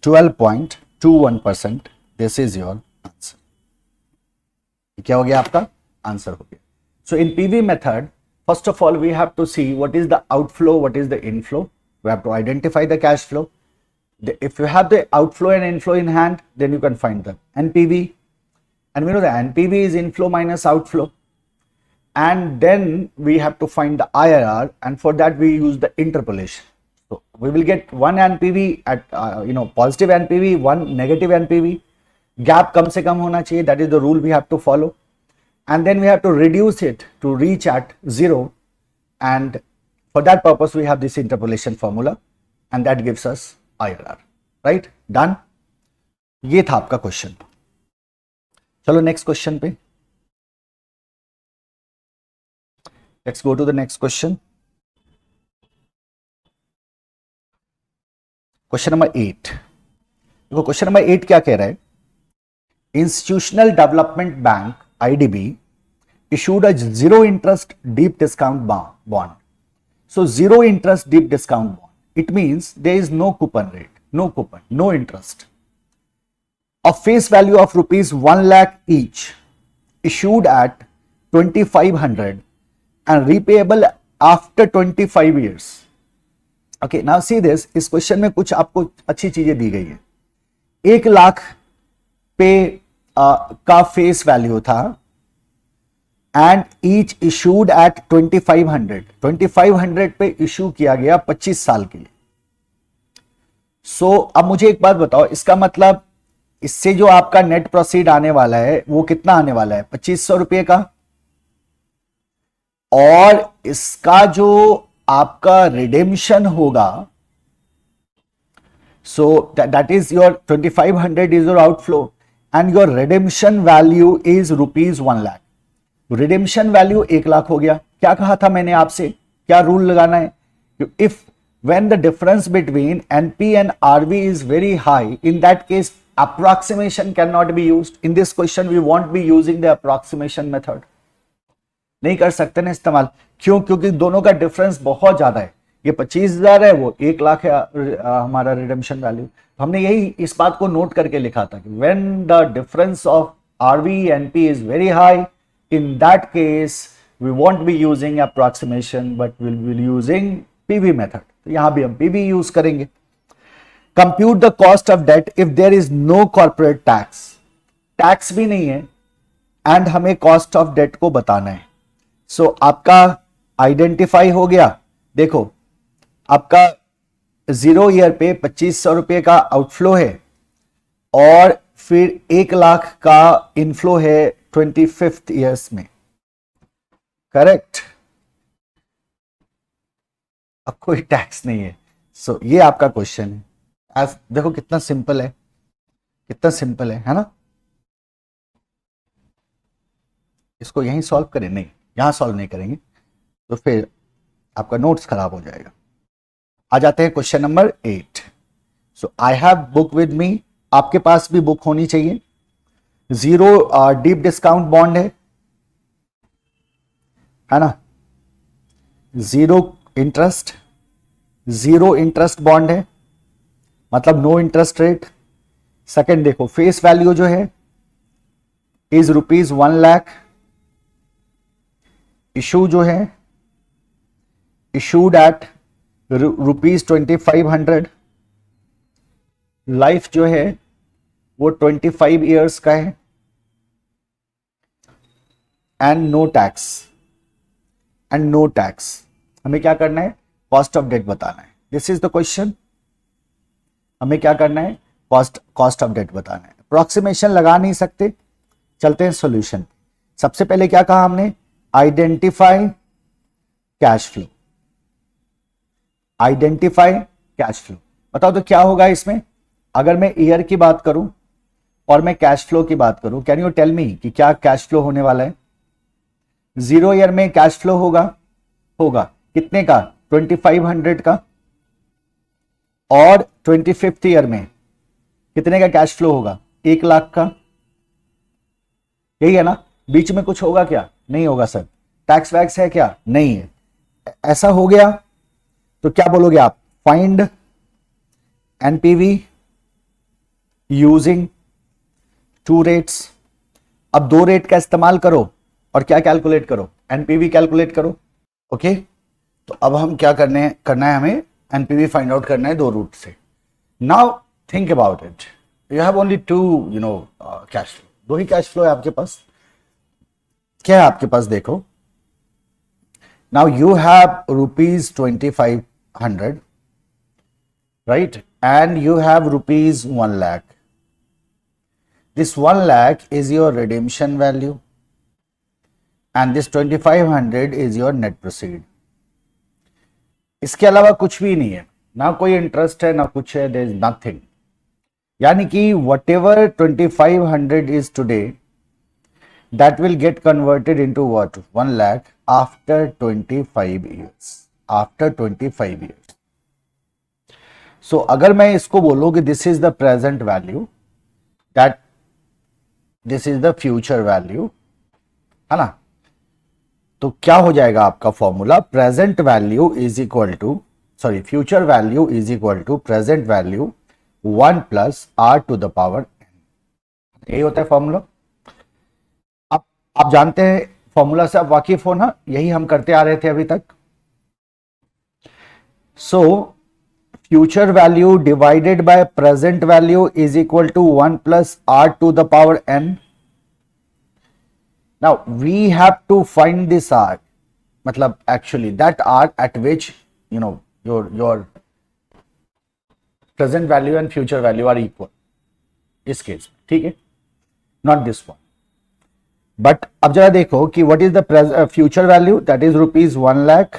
12.21%. This is your answer. क्या हो गया आपका answer हो गया. So in PV method, first of all we have to see what is the outflow, what is the inflow. We have to identify the cash flow. If you have the outflow and inflow in hand, then you can find the NPV, and we know the NPV is inflow minus outflow. And then we have to find the IRR, and for that we use the interpolation. So we will get one NPV at positive NPV, one negative NPV. Gap कम से कम होना चाहिए, that is the rule we have to follow. And then we have to reduce it to reach at zero, and for that purpose we have this interpolation formula, and that gives us IRR. Right? Done? ये था आपका question. चलो next question पे. Let's go to the next question. Question number 8. देखो question number 8 क्या कह रहा है. Institutional development bank IDB issued a zero interest deep discount bond. So zero interest deep discount bond. It means there is no coupon rate, no coupon, no interest. Of face value of rupees 1 lakh each, issued at 2500 and repayable after 25 years. Okay, now see this. इस question में कुछ आपको अच्छी चीजें दी गई है. 1 लाख पे का फेस वैल्यू था एंड ईच इशूड एट 2500 पे इशू किया गया 25 साल के लिए. सो अब मुझे एक बात बताओ, इसका मतलब इससे जो आपका नेट प्रोसीड आने वाला है वो कितना आने वाला है, 2500 रुपए का, और इसका जो आपका रिडेम्पशन होगा, सो that is your 2500 is your outflow and your redemption value is rupees 1 lakh. Redemption value 1 lakh हो गया. क्या कहा था मैंने आपसे, क्या रूल लगाना है, if when the difference between NP and RV is very high, in that case approximation cannot be used. In this question we won't be using the approximation method. नहीं कर सकते ना इस्तेमाल. क्यों? क्योंकि दोनों का डिफरेंस बहुत ज्यादा है. ये 25,000 है, वो 1 लाख है हमारा रिडेम्पशन वैल्यू. हमने यही इस बात को नोट करके लिखा था कि when the difference of RV and P is very high, in that case we won't be using approximation but we'll be using PV method. तो यहां भी हम PV यूज करेंगे. Compute the cost of debt if there is no corporate tax. Tax भी नहीं है and हमें cost of date को बताना है. सो आपका आइडेंटिफाई हो गया. देखो आपका 0 ईयर पे 2500 रुपए का आउटफ्लो है और फिर 1 लाख का इनफ्लो है 25th ईयर्स में. करेक्ट. अब कोई टैक्स नहीं है. सो ये आपका क्वेश्चन है. देखो कितना सिंपल है, कितना सिंपल है ना. इसको यहीं सॉल्व करें? नहीं, यहां सॉल्व नहीं करेंगे तो फिर आपका नोट्स खराब हो जाएगा. आ जाते हैं question number 8. So I have book with me. आपके पास भी बुक होनी चाहिए. 0 डीप डिस्काउंट बॉन्ड है ना. 0 इंटरेस्ट, 0 इंटरेस्ट बॉन्ड है, मतलब नो इंटरेस्ट रेट. सेकंड देखो फेस वैल्यू जो है इज ₹1 लाख. इशू जो है इशूड एट ₹2500. लाइफ जो है वो 25 ईयर्स का है and no tax. And no tax. हमें क्या करना है? कॉस्ट ऑफ डेट बताना है. This is the question. हमें क्या करना है? कॉस्ट ऑफ डेट बताना है. अप्रोक्सीमेशन लगा नहीं सकते. चलते हैं सॉल्यूशन. सबसे पहले क्या कहा हमने? Identify cash flow. Identify cash flow. बताओ तो क्या होगा इसमें? अगर मैं ईयर की बात करूं और मैं कैश फ्लो की बात करूं, कैन यू टेल मी कि क्या कैश फ्लो होने वाला है? 0 ईयर में कैश फ्लो होगा कितने का? 2500 का. और 25th ईयर में कितने का कैश फ्लो होगा? 1 लाख का. यही है ना. बीच में कुछ होगा क्या? नहीं होगा सर. टैक्स वैक्स है क्या? नहीं है. ऐसा हो गया तो क्या बोलोगे आप? Find NPV using 2 rates. अब 2 रेट का इस्तेमाल करो और क्या कैलकुलेट करो? एनपीवी कैलकुलेट करो. ओके. तो अब हम क्या करना है हमें एनपीवी फाइंड आउट करना है 2 रूट से. Now think about it. You have only 2 cash flow. 2 he cash flow है आपके पास. क्या है आपके पास? देखो now you have ₹2500, right, and you have ₹1 lakh. This 1 lakh is your redemption value and this 2500 is your net proceed. इसके अलावा कुछ भी नहीं है. ना कोई इंटरेस्ट है ना कुछ है. there is nothing. यानी कि whatever 2500 is today, that will get converted into what? 1 lakh after 25 years. After 25 years. So अगर मैं इसको बोलूं कि this is the present value, that this is the future value, है ना. तो क्या हो जाएगा आपका formula? Present value is equal to future value is equal to present value 1 + r⁴ n. यही होता है फॉर्मूला. आप जानते हैं फॉर्मूला से आप वाकिफ हो ना. यही हम करते आ रहे थे अभी तक. So future value divided by present value is equal to 1 + r⁴ n. Now we have to find this r, मतलब actually that r at which your present value and future value are equal. इस case में ठीक है, not this one. But अब जरा देखो कि what is the future value, that is ₹1 lakh,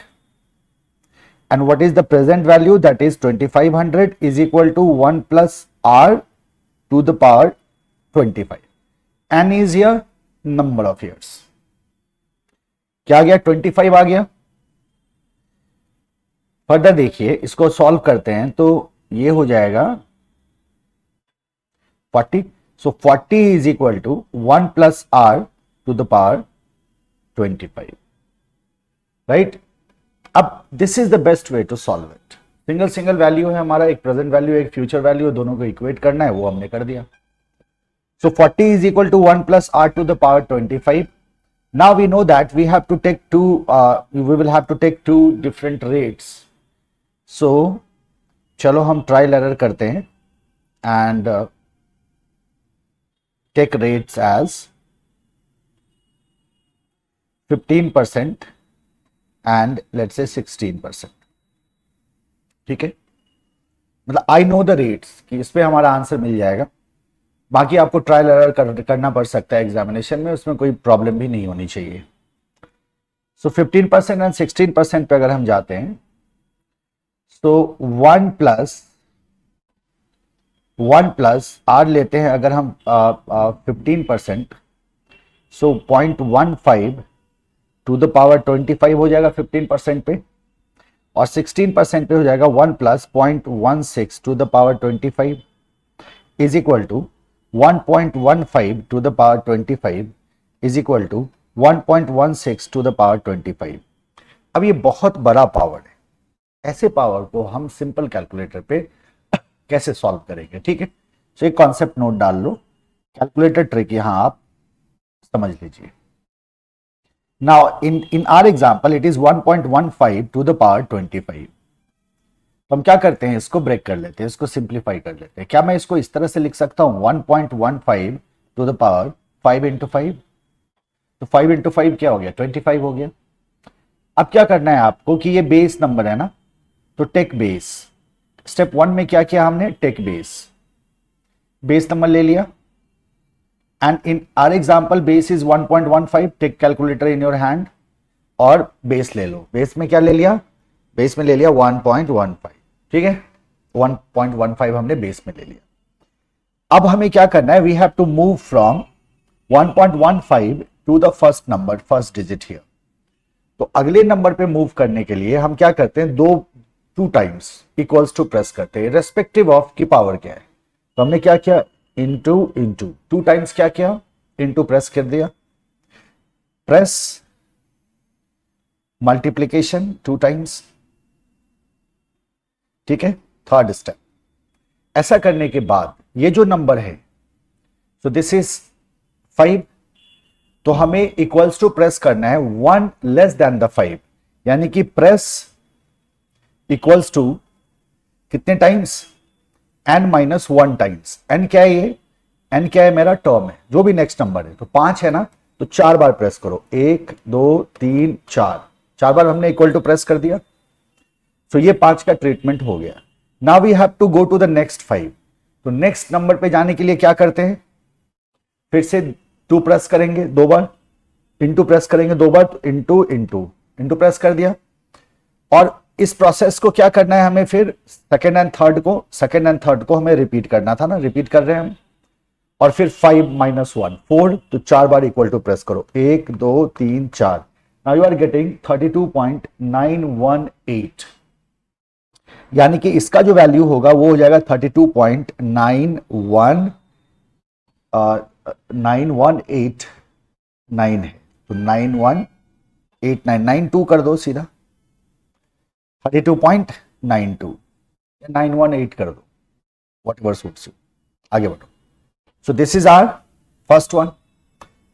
and what is the present value, that is 2500 is equal to 1 + r⁴ 25. n is here number of years. क्या आ गया? 25 आ गया. फर्दर देखिए, इसको solve करते हैं तो ये हो जाएगा 40. So 40 is equal to 1 plus are to the power 25, right. अब this is the best way to solve it. Single single value है हमारा, एक प्रेजेंट वैल्यू एक फ्यूचर वैल्यू, दोनों को इक्वेट करना है, वो हमने कर दिया. सो 40 is equal to 1 plus r to the power 25. Now we know that we have to take we will have to take two different rates. So चलो हम ट्रायल एरर करते हैं and take rates as 15% and let's say 16%. ठीक है, मतलब I know the rates कि इस पे हमारा आंसर मिल जाएगा. बाकी आपको ट्रायल एरर करना पड़ सकता है एग्जामिनेशन में, उसमें कोई प्रॉब्लम भी नहीं होनी चाहिए. सो 15% एंड 16% पे अगर हम जाते हैं तो 1 प्लस आर लेते हैं अगर हम 15%, सो 0.15 टू द पावर 25 हो जाएगा 15% पे, और 16% पे हो जाएगा 1 plus 0.16 to the power 25 is equal to 1.15 to the power 25 is equal to 1.16 to the power 25. अब ये बहुत बड़ा पावर है, ऐसे पावर को हम सिंपल कैलकुलेटर पे कैसे सॉल्व करेंगे. ठीक है, तो एक कॉन्सेप्ट नोट डाल लो, कैलकुलेटर ट्रिक यहां आप समझ लीजिए. Now in our example it is 1.15 to the power 25. तो हम क्या करते हैं, इसको ब्रेक कर लेते हैं, इसको सिंप्लीफाई कर लेते हैं. क्या मैं इसको इस तरह से लिख सकता हूं 1.15 टू द पावर 5 इंटू 5. तो 5 इंटू 5 क्या हो गया, 25 हो गया. अब क्या करना है आपको कि ये बेस नंबर है ना, तो टेक बेस. स्टेप 1 में क्या किया हमने, टेक बेस नंबर ले लिया. And in our example base is 1.15. Take calculator in your hand और बेस ले लो. बेस में क्या ले लिया, बेस में ले लिया 1.15. ठीक है, 1.15 हमने बेस में ले लिया. अब हमें क्या करना है, we have to move from 1.15 to the first number, first digit here. तो अगले नंबर पे मूव करने के लिए हम क्या करते हैं, two times equals to press करते हैं, रेस्पेक्टिव ऑफ की पावर क्या है. तो हमने क्या किया, इंटू 2 टाइम्स क्या किया, इंटू प्रेस कर दिया, प्रेस मल्टीप्लीकेशन 2 टाइम्स. ठीक है, थर्ड स्टेप. ऐसा करने के बाद ये जो नंबर है, सो दिस इज 5, तो हमें इक्वल्स टू प्रेस करना है 1 लेस देन द 5, यानी कि प्रेस इक्वल्स टू कितने टाइम्स, n-1 टाइम्स. n क्या है, ये n क्या है, मेरा टर्म है, जो भी नेक्स्ट नंबर है. तो 5 है ना, तो 4 बार प्रेस करो, 1 2 3 4 बार हमने इक्वल टू प्रेस कर दिया. तो ये 5 का ट्रीटमेंट हो गया. Now we have to go to the next 5. तो नेक्स्ट नंबर पे जाने के लिए क्या करते हैं, फिर से 2 प्रेस करेंगे 2 बार, इंटू प्रेस करेंगे 2 बार, तो इंटू प्रेस कर दिया. और इस प्रोसेस को क्या करना है हमें, फिर सेकेंड एंड थर्ड को हमें रिपीट करना था ना, रिपीट कर रहे हैं हम. और फिर 5-1 4, तो 4 बार इक्वल टू प्रेस करो, 1 2 3 4. नाउ यू आर गेटिंग 32.918, यानी कि इसका जो वैल्यू होगा वो हो जाएगा 32.9189 है. तो 918992 कर दो सीधा, 32.92 या 918 कर दो, whatever suits you. आगे बढ़ो. So this is our first one.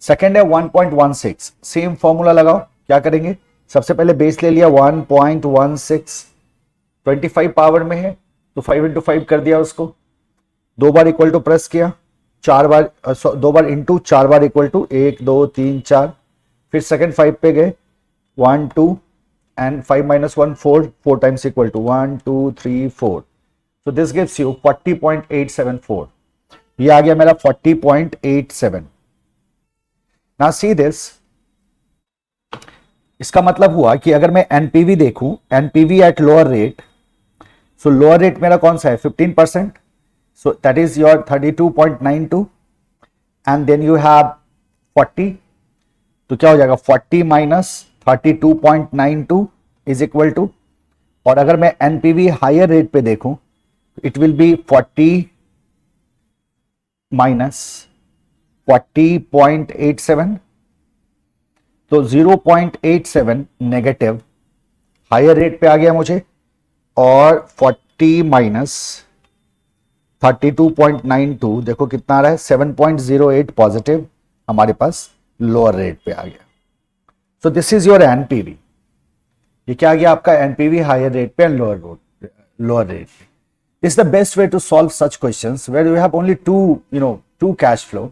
Second है 1.16. सेम फॉर्मूला लगाओ. क्या करेंगे, सबसे पहले बेस ले लिया 1.16, 25 पावर में है तो 5 इंटू 5 कर दिया उसको. 2 बार इक्वल टू प्रेस किया, 2 bar into 4 bar equal to 1 2 3 4. फिर सेकेंड 5 पे गए, 1 2 and 5-1 4 times equal to 1 2 3 4. So this gives you 40.874. ये आ गया मेरा 40.87. नाउ सी दिस, इसका मतलब हुआ कि अगर मैं एनपीवी देखूं, NPV at lower rate, so lower rate मेरा कौन सा है 15%, so that is your 32.92 and then you have 40. तो क्या हो जाएगा 40 माइनस 32.92 इज इक्वल टू और अगर मैं एनपीवी हायर रेट पे देखूं, इट विल बी 40 माइनस 40.87, तो 0.87 नेगेटिव हायर रेट पे आ गया मुझे, और 40 माइनस 32.92 देखो कितना आ रहा है, 7.08 पॉजिटिव हमारे पास लोअर रेट पे आ गया। सो दिस इज योर एनपीवी, ये क्या आ गया आपका एनपीवी हायर रेट पे एंड लोअर रेट पे। This is the best way to solve such questions where you have only two cash flow.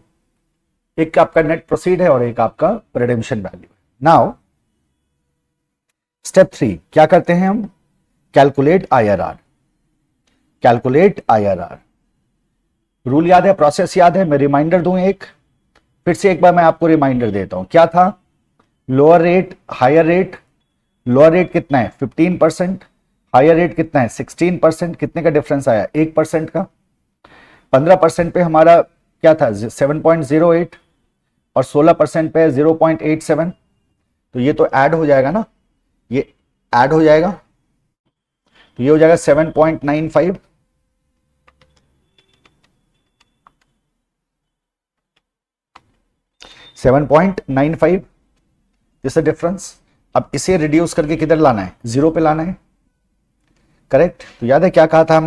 एक आपका नेट प्रोसीड है और एक आपका रिडेम्पशन वैल्यू है। नाउ स्टेप 3 क्या करते हैं हम, calculate IRR. Calculate IRR rule याद है, प्रोसेस याद है, मैं रिमाइंडर दूं एक, फिर से एक बार मैं आपको रिमाइंडर देता हूं। क्या था, lower rate higher rate, lower rate कितना है 15%, हायर रेट कितना है 16%, कितने का डिफरेंस आया 1% का। 15% पे हमारा क्या था 7.08 और 16% पे 0.87, तो ये तो ऐड हो जाएगा ना, ये ऐड हो जाएगा, तो ये हो जाएगा 7.95, दिस डिफरेंस। अब इसे रिड्यूस करके किधर लाना है, 0 पे लाना है, करेक्ट। तो याद है क्या कहा था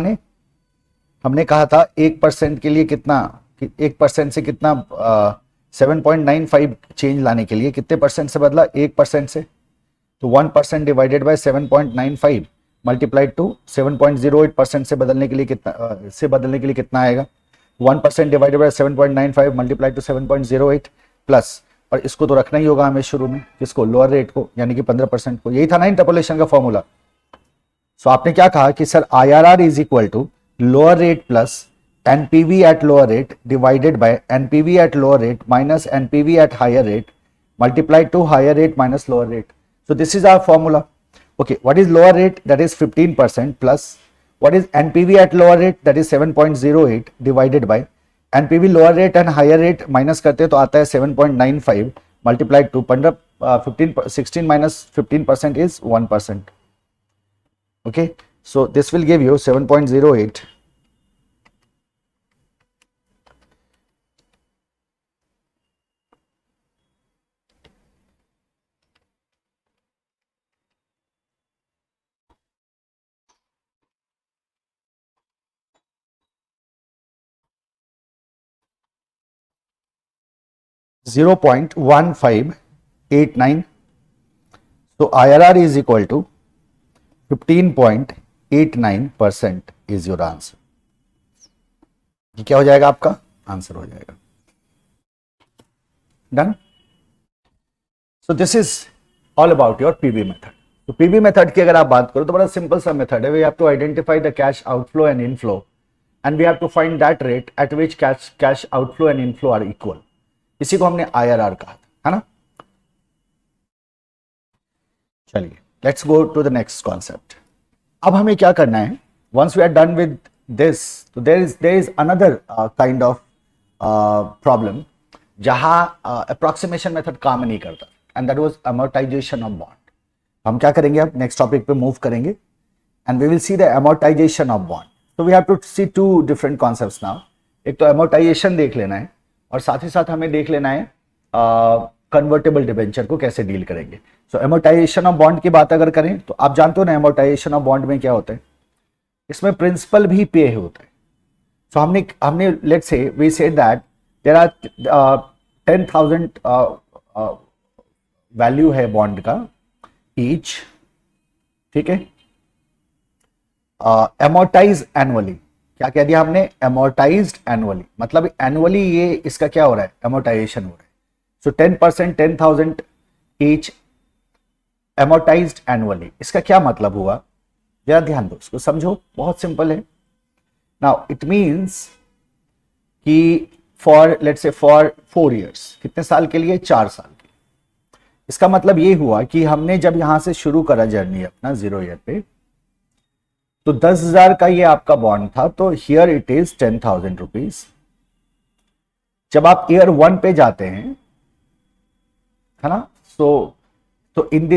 हमने कहा था 1% के लिए कितना, 1% से कितना 7.95 चेंज लाने के लिए कितने परसेंट से बदला, 1% से, तो 1% डिवाइडेड बाय 7.95 मल्टीप्लाइड टू 7.08% से बदलने के लिए कितना आएगा, 1% divided by 7.95 multiplied to 7.08 plus, और इसको तो रखना ही होगा हमें शुरू में, किसको, लोअर रेट को, यानी कि 15% को। यही था ना इंटरपोलेशन का फॉर्मूला। सो आपने क्या कहा कि sir IRR is equal to lower rate plus NPV at lower rate divided by NPV at lower rate minus NPV at higher rate multiplied to higher rate minus lower rate. So this is our formula. Okay, what is lower rate, that is 15% plus what is NPV at lower rate, that is 7.08 divided by NPV lower rate and higher rate minus करते तो आता है 7.95 multiplied to 16 minus 15% is 1%. Okay, so this will give you 7.08 0.1589. So IRR is equal to 15.89% is your answer. ये क्या हो जाएगा, आपका answer हो जाएगा। Done. So this is all about your PV method. तो पीवी मेथड की अगर आप बात करो तो बड़ा सिंपल सा मेथड है। We have to identify the cash outflow and inflow and we have to find that rate at which cash outflow and inflow are equal. इसी को हमने आईआरआर कहा था, है ना। चलिए let's go to the next concept. अब हमें क्या करना है, once we are done with this, तो there is another kind of problem जहां अप्रोक्सीमेशन मेथड काम नहीं करता, and that was amortisation of bond. हम क्या करेंगे, अब नेक्स्ट टॉपिक पे मूव करेंगे and we will see the amortization of bond. तो we have to see two different concepts now. एक तो अमोर्टाइजेशन देख लेना है और साथ ही साथ हमें देख लेना है कन्वर्टेबल डिबेंचर को कैसे डील करेंगे। सो अमोर्टाइजेशन ऑफ बॉन्ड की बात अगर करें तो आप जानते हो ना, अमोर्टाइजेशन ऑफ बॉन्ड में क्या होता है, इसमें प्रिंसिपल भी पे होता है। सो हमने let's say we say that there are 10,000 value है बॉन्ड का ईच, ठीक है, अमोर्टाइज एनुअली। क्या कह दिया हमने, अमोर्टाइज्ड एनुअली, मतलब एनुअली ये इसका क्या हो रहा है, अमोर्टाइजेशन हो रहा है। सो 10% 10,000 ईच अमोर्टाइज्ड एनुअली, इसका क्या मतलब हुआ, जरा ध्यान दो, इसको समझो, बहुत सिंपल है। नाउ इट मींस कि for let's say for 4 years, कितने साल के लिए, 4 साल के लिए। इसका मतलब ये हुआ कि हमने जब यहां से शुरू करा जर्नी अपना 0 ईयर पे, तो 10,000 का ये आपका बॉन्ड था, तो हियर इट इज 10,000 रुपीज। जब आप ईयर 1 पे जाते हैं, है ना, तो in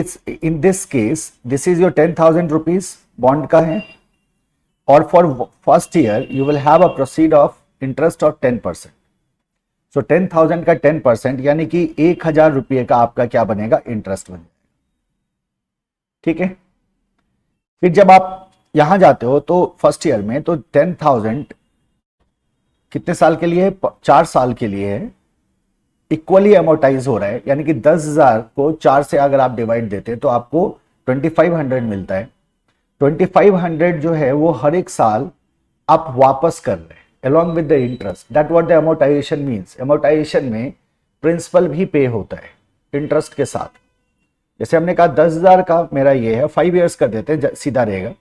this case this is your 10,000 rupees, bond का है, और for first year you will have a proceed of interest of 10%. सो 10,000 का 10% यानी कि 1,000 रुपये का आपका क्या बनेगा, इंटरेस्ट बन जाएगा. ठीक है. फिर जब आप यहां जाते हो तो फर्स्ट ईयर में तो 10,000 कितने साल के लिए है, 4 साल के लिए है, इक्वली एमोटाइज हो रहा है. यानी कि 10,000 को 4 से अगर आप डिवाइड देते हैं तो आपको 2,500 मिलता है. 2,500 जो है वो हर एक साल आप वापस कर रहे हैं along with the interest. That what the amortization means. amortization में प्रिंसिपल भी पे होता है इंटरेस्ट के साथ. जैसे हमने कहा 10,000 का मेरा ये है, 5 इयर्स कर देते हैं, सीधा रहेगा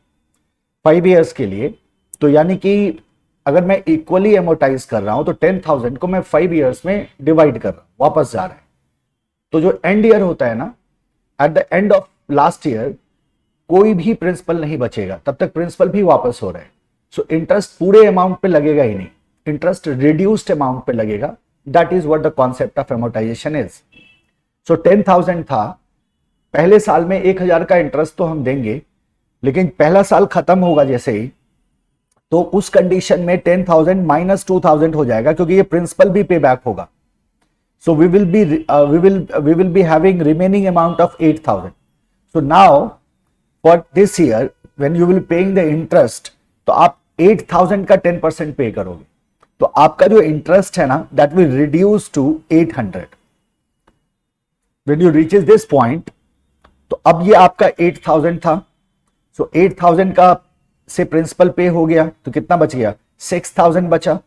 5 इयर्स के लिए. तो यानी कि अगर मैं इक्वली एमोटाइज कर रहा हूं तो 10,000 को मैं 5 इयर्स में डिवाइड कर रहा हूं, वापस जा रहा है. तो जो एंड ईयर होता है ना, eight the end of last year कोई भी प्रिंसिपल नहीं बचेगा, तब तक प्रिंसिपल भी वापस हो रहा है. सो इंटरेस्ट पूरे अमाउंट पे लगेगा ही नहीं, इंटरेस्ट रिड्यूस्ड अमाउंट पे लगेगा. That is what the concept of amortization is. So 10,000 था, पहले साल में 1,000 का इंटरेस्ट तो हम देंगे, लेकिन पहला साल खत्म होगा जैसे ही, तो उस कंडीशन में 10,000 माइनस 2,000 हो जाएगा, क्योंकि ये प्रिंसिपल भी पे बैक होगा. So we will be having remaining amount of 8,000. So now for this year when you will paying the interest, तो आप 8,000 का 10% पे करोगे, तो आपका जो इंटरेस्ट है ना, that will reduce to 800 when you reaches this point. तो अब ये आपका 8,000 था, सो 8,000 का से प्रिंसिपल पे हो गया, तो कितना बच गया, 6,000 बचा.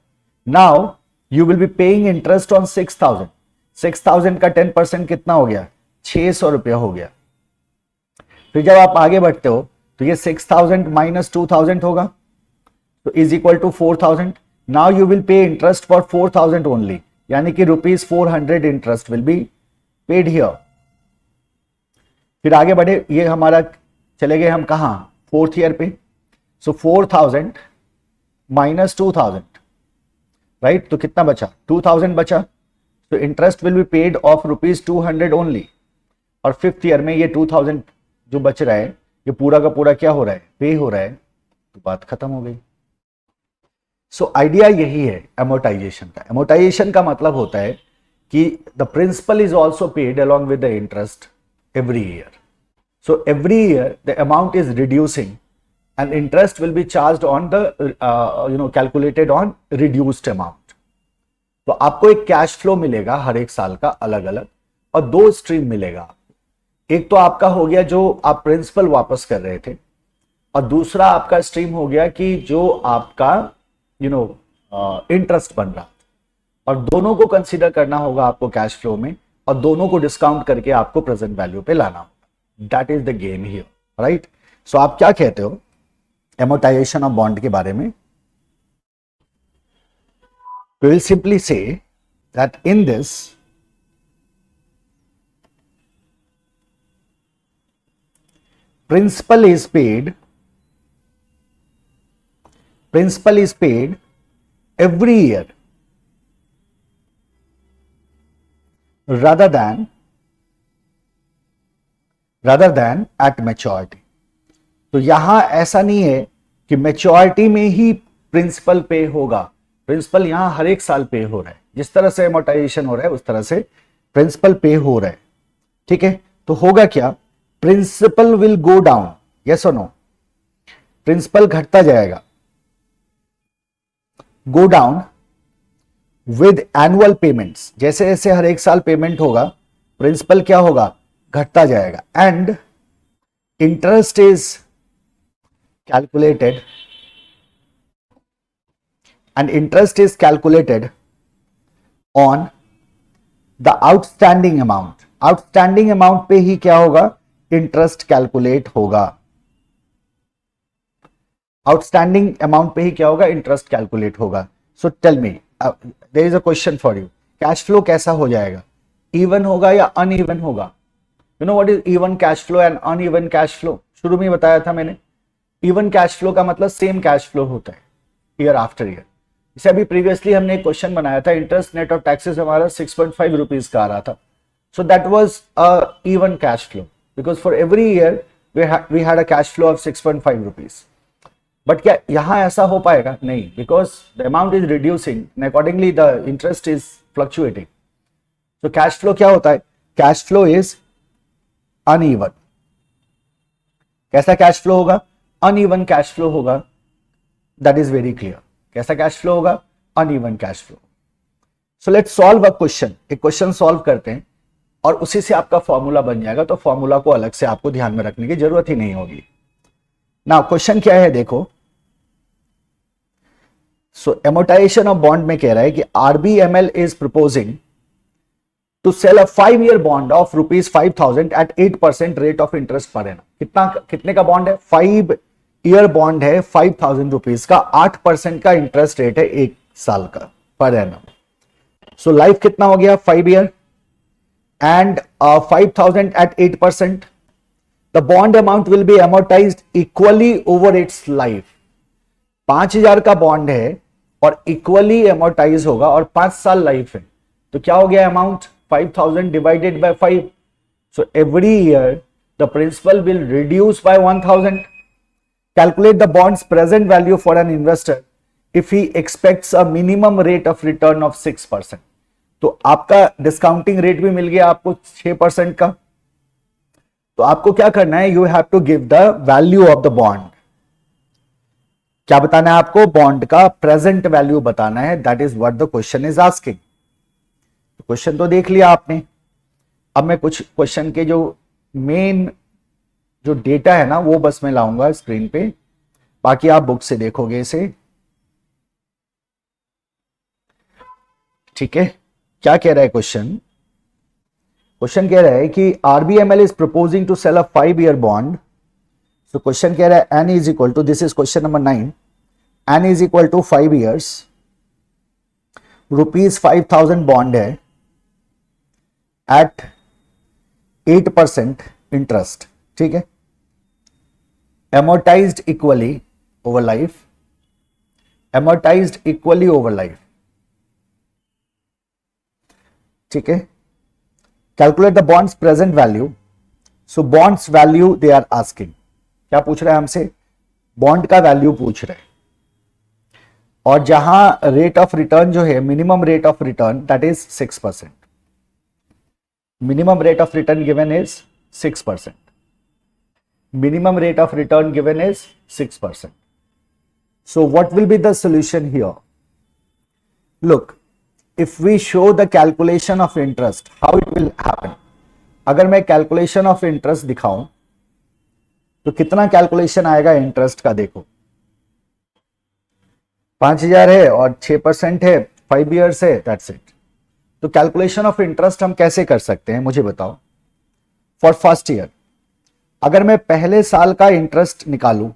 Now you will be paying interest on 6,000. 6,000 का 10% कितना हो गया, 600 रुपया हो गया. फिर जब आप आगे बढ़ते हो तो ये 6,000 माइनस 2,000 होगा, तो is equal to 4,000. Now you will pay interest for 4,000 only, यानी कि ₹400 interest will be paid here. फिर आगे बढ़े, ये हमारा चले गए हम कहां, 4th ईयर पे. सो 4,000 माइनस 2,000, राइट, तो कितना बचा, 2,000 बचा. तो interest will be paid of ₹200 only. और 5th ईयर में ये 2,000 जो बच रहा है, ये पूरा का पूरा क्या हो रहा है, पे हो रहा है. तो बात खत्म हो गई. सो आइडिया यही है एमोटाइजेशन का. एमोटाइजेशन का मतलब होता है कि the principal is also paid along with the interest every year. So every year the amount is reducing and interest will be charged on the calculated on reduced amount. तो आपको एक cash flow मिलेगा हर एक साल का अलग अलग, और 2 स्ट्रीम मिलेगा. एक तो आपका हो गया जो आप प्रिंसिपल वापस कर रहे थे, और दूसरा आपका स्ट्रीम हो गया कि जो आपका इंटरेस्ट बन रहा था. और दोनों को कंसीडर करना होगा आपको कैश फ्लो में, और दोनों को डिस्काउंट करके आपको प्रेजेंट वैल्यू पे लाना होगा. That is the game here, right. So आप क्या कहते हो amortization of bond के बारे में? We will simply say that in this principal is paid every year rather than at maturity. तो यहां ऐसा नहीं है कि मैच्योरिटी में ही प्रिंसिपल पे होगा. प्रिंसिपल यहां हर एक साल पे हो रहा है, जिस तरह से एमोर्टाइजेशन हो रहा है उस तरह से प्रिंसिपल पे हो रहा है. ठीक है, तो होगा क्या, principal will go down, yes और नो, प्रिंसिपल घटता जाएगा, go down with annual payments. जैसे जैसे हर एक साल पेमेंट होगा, प्रिंसिपल क्या होगा, घटता जाएगा. And interest is calculated on the outstanding amount. Outstanding amount पे ही क्या होगा, इंटरेस्ट कैलकुलेट होगा. आउटस्टैंडिंग अमाउंट पे ही क्या होगा, इंटरेस्ट कैलकुलेट होगा. So tell me, there is a question for you, cash flow कैसा हो जाएगा, इवन होगा या अनइवन होगा? You know what is even cash flow and uneven cash flow? शुरू में बताया था मैंने. इवन कैश फ्लो का मतलब सेम कैश फ्लो होता है ईयर आफ्टर ईयर. जैसे अभी प्रीवियसली हमने एक क्वेश्चन बनाया था, इंटरेस्ट नेट ऑफ टैक्सेस हमारा 6.5 रुपीज का आ रहा था. So that was a even cash flow, because for every year we had a cash flow of 6.5 rupees. But क्या यहाँ ऐसा हो पाएगा? नहीं, because the amount is reducing and accordingly the interest is fluctuating. तो कैश फ्लो क्या होता है? Cash flow is uneven. कैसा कैश फ्लो होगा? अनइवन कैश फ्लो होगा। That is very clear. कैसा कैश फ्लो होगा? Uneven cash flow. So let's solve a question. एक क्वेश्चन सॉल्व करते हैं और उसी से आपका फॉर्मूला बन जाएगा। तो फॉर्मूला को अलग से आपको ध्यान में रखने की जरूरत ही नहीं होगी। ना क्वेश्चन क्या है देखो। सो एमोटाइजेशन ऑफ बॉन्ड में कह रहा है कि RBML is proposing to sell a 5-year bond of ₹5,000 at 8% rate of interest per annum. कितने का बॉन्ड है? 5-year बॉन्ड है, 5,000 रुपीज का, 8% का इंटरेस्ट रेट है 1 साल का पर एनम। सो लाइफ कितना हो गया? 5 year and 5,000 at 8%. The bond amount will be amortized equally over its life. 5,000 का बॉन्ड है और इक्वली एमोटाइज होगा और 5 साल लाइफ है। तो क्या हो गया amount? 5,000 divided by 5। So every year the principal will reduce by 1,000। Calculate the bonds present value for an investor if he expects a minimum rate of return of 6%। तो आपका डिस्काउंटिंग रेट भी मिल गया आपको 6% का। तो आपको क्या करना है? You have to give the value of the bond. क्या बताना है आपको? बॉन्ड का प्रेजेंट वैल्यू बताना है। That is what the question is asking. Question तो देख लिया आपने। अब मैं कुछ क्वेश्चन के जो मेन जो डेटा है ना वो बस मैं लाऊंगा स्क्रीन पे, बाकी आप बुक से देखोगे इसे। ठीक है, क्या कह रहा है क्वेश्चन? क्वेश्चन कह रहा है कि RBML is proposing to sell a 5-year bond. So question कह रहा है N is equal to, this is question number 9, N is equal to 5 years, ₹5,000 bond है एट 8% इंटरेस्ट। ठीक है, amortized equally over life, amortized equally over life। ठीक है, calculate the bonds present value. So bonds value they are asking. क्या पूछ रहा है हमसे? बॉन्ड का वैल्यू पूछ रहे हैं। और जहां रेट ऑफ रिटर्न जो है, minimum rate of return that is 6%। Minimum rate of return given is 6%। minimum rate of return given is 6%. So what will be the solution here? Look, if we show the calculation of interest, how it will happen? अगर मैं calculation of interest दिखाऊं तो कितना calculation आएगा interest का? देखो 5,000 है और 6% है, 5 years है, that's it। तो calculation of interest हम कैसे कर सकते हैं मुझे बताओ। For first year अगर मैं पहले साल का इंटरेस्ट निकालूं